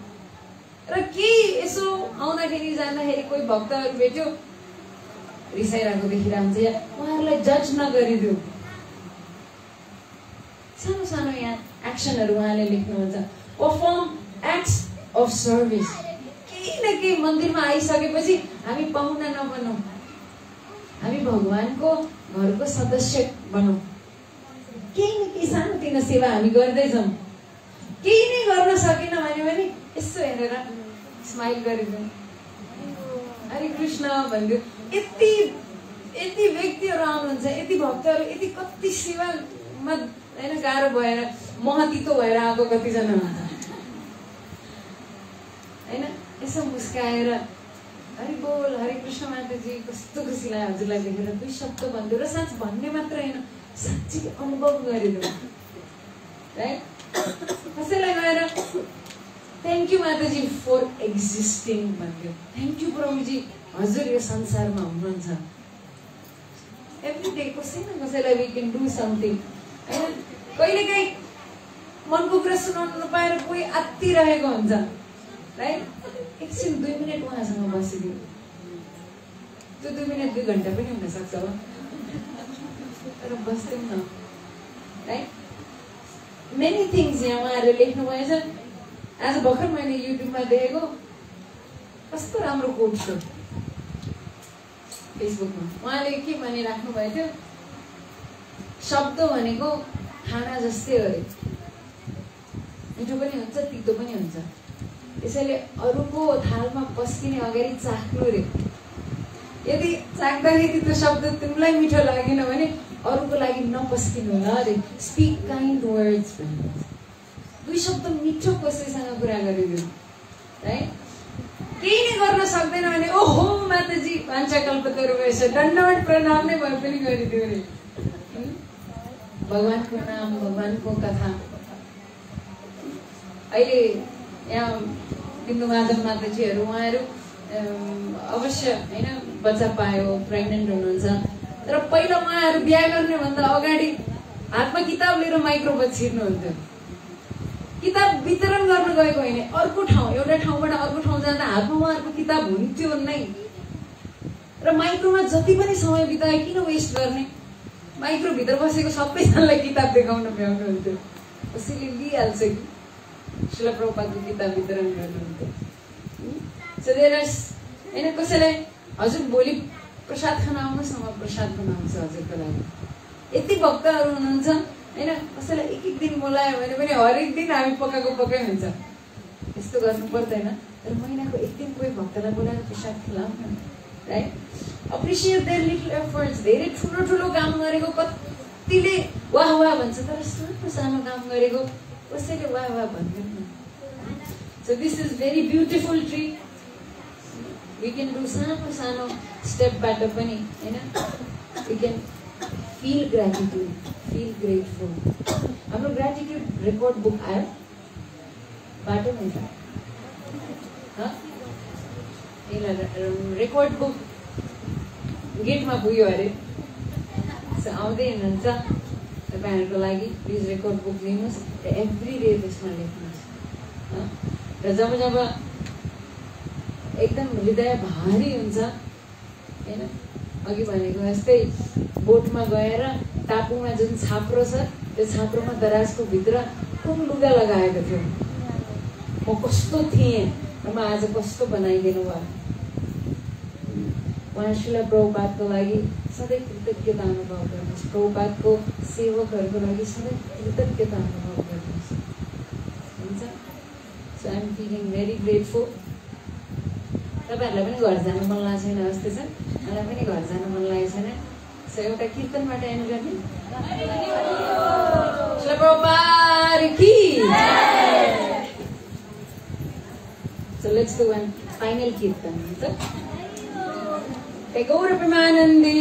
र केही यसो आउँदाखेरि जाँदाखेरि कोही भक्तहरू भेट्यो रिसाइरहेको देखिरहेको हुन्छ या उहाँहरूलाई जज नगरिदिउँ सानो सानो यहाँ एक्सनहरू उहाँले लेख्नुहुन्छ परफर्म एक्ट्स अफ सर्भिस केही न केही मन्दिरमा आइसकेपछि हामी पाहुना नबनौँ हामी भगवानको घरको सदस्य बनौँ केही न केही सानोतिनो सेवा हामी गर्दैछौँ केही नै गर्न सकेन भन्यो भने यसो हेरेर स्माइल गरिदिउँ हरे कृष्ण भनिदिउँ यति यति व्यक्तिहरू आउनुहुन्छ यति भक्तहरू यति कति सेवामा होइन गाह्रो भएर महतितो भएर आएको कतिजना हुन्छ होइन यसो मुस्काएर हरि बोल हरे कृष्ण माताजी कस्तो खुसी लाग्यो हजुरलाई देखेर 2 शब्द भनिदियो र साँच्च भन्ने मात्र होइन साँच्चै अनुभव गरिदिउँ राइट कसैलाई गएर थ्याङ्क यू माताजी फर एक्जिस्टिङ भन्यो थ्याङ्क यू प्रभुजी हजुर यो संसारमा हुनुहुन्छ एभ्री डे कसै न कसैलाई वी क्यान डु समथिङ होइन कहिलेकाहीँ मनको कुरा सुनाउनु नपाएर कोही आत्तिरहेको हुन्छ राइट एकछिन 2 मिनट उहाँसँग बसिदियो त्यो 2 मिनट 2 घन्टा पनि हुनसक्छ हो तर बस्दिउँ न राइट मेनी थिङ्स यहाँ उहाँहरूले लेख्नुभएछ आज भर्खर मैले युट्युबमा देखेको कस्तो राम्रो कोट छ फेसबुकमा उहाँले के भनिराख्नु भएको थियो शब्द भनेको खाना जस्तै हो अरे मिठो पनि हुन्छ तितो पनि हुन्छ त्यसैले अरूको थालमा पस्किने अगाडि चाख्नु रे यदि चाख्दाखेरि त्यो शब्द तिमीलाई मिठो लागेन भने अरूको लागि नपस्किनु होला अरे स्पिक काइन्ड वर्ड्स भन्नु 2 शब्द मिठो कसैसँग कुरा गरिदिनु राइट केही नै गर्न सक्दैन भने ओहो माताजी भान्सा कल्पतरु भएछ दण्डवत प्रणाम नै भए पनि गरिदियो रे भगवानको नाम भगवानको कथा अहिले यहाँ बिन्दु माधव माताजीहरू उहाँहरू अवश्य होइन बच्चा पायो प्रेग्नेन्ट हुनुहुन्छ तर पहिला उहाँहरू बिहा गर्ने भन्दा अगाडि हातमा किताब लिएर माइक्रोबस छिर्नुहुन्थ्यो किताब वितरण गर्न गएको होइन अर्को ठाउँ एउटा ठाउँबाट अर्को ठाउँ जाँदा हातमा उहाँहरूको किताब हुन्थ्यो नै र माइक्रोमा जति पनि समय बिताए किन वेस्ट गर्ने माइक्रोभित्र बसेको सबैजनालाई किताब देखाउन भ्याउनुहुन्थ्यो कसैले लिइहाल्छ कि शिला प्रभुपादको किताब वितरण गर्नुहुन्थ्यो सो देयर इज होइन कसैलाई हजुर भोलि प्रसाद खान आउनुहोस् न म प्रसाद बनाउँछु हजुरको लागि यति भक्तहरू हुनुहुन्छ होइन कसैलाई एक दिन बोलायो भने पनि हरेक दिन हामी पकाएको पक्कै हुन्छ यस्तो गर्नु पर्दैन तर महिनाको एक दिन कोही भक्तलाई बोलाएर प्रसाद खुलाउँ न right appreciate their little efforts धेरै ठुलो ठुलो काम गरेको कतिले वाह वाह भन्छ तर सानो सानो काम गरेको कसैले वाह वाह भन्दैन so this is very beautiful tree we can do सानो सानो स्टेपबाट पनि होइन we can feel gratitude, feel grateful. हाम्रो gratitude record book आयो बाटो नै छ रेकर्ड बुक गेटमा पुग्यो अरे आउँदै हुनुहुन्छ तपाईँहरूको लागि प्लिज रेकर्ड बुक लिनुहोस् र एभ्री डे त्यसमा लेख्नुहोस् र जब जब एकदम हृदय भारी हुन्छ होइन अघि भनेको जस्तै बोटमा गएर टापुमा जुन छाप्रो छ त्यो छाप्रोमा दराजको भित्र कुन लुगा लगाएको थियो म कस्तो थिएँ र म आज कस्तो बनाइदिनु भयो उहाँ शिला प्रभुपादको लागि सधैँ कृतज्ञता अनुभव गर्नुहोस् प्रभुपादको सेवकहरूको लागि सधैँ कृतज्ञता अनुभव गर्नुहोस् हुन्छ so I am feeling very grateful तपाईँहरूलाई पनि घर जानु मन लागेको छैन जस्तै छ मलाई पनि घर जानु मन लागेको छैन सो एउटा कीर्तनबाट एन्ड गर्ने शिला प्रभुपाद की so let's do one final kirtan हुन्छ गौर प्रेमानन्दी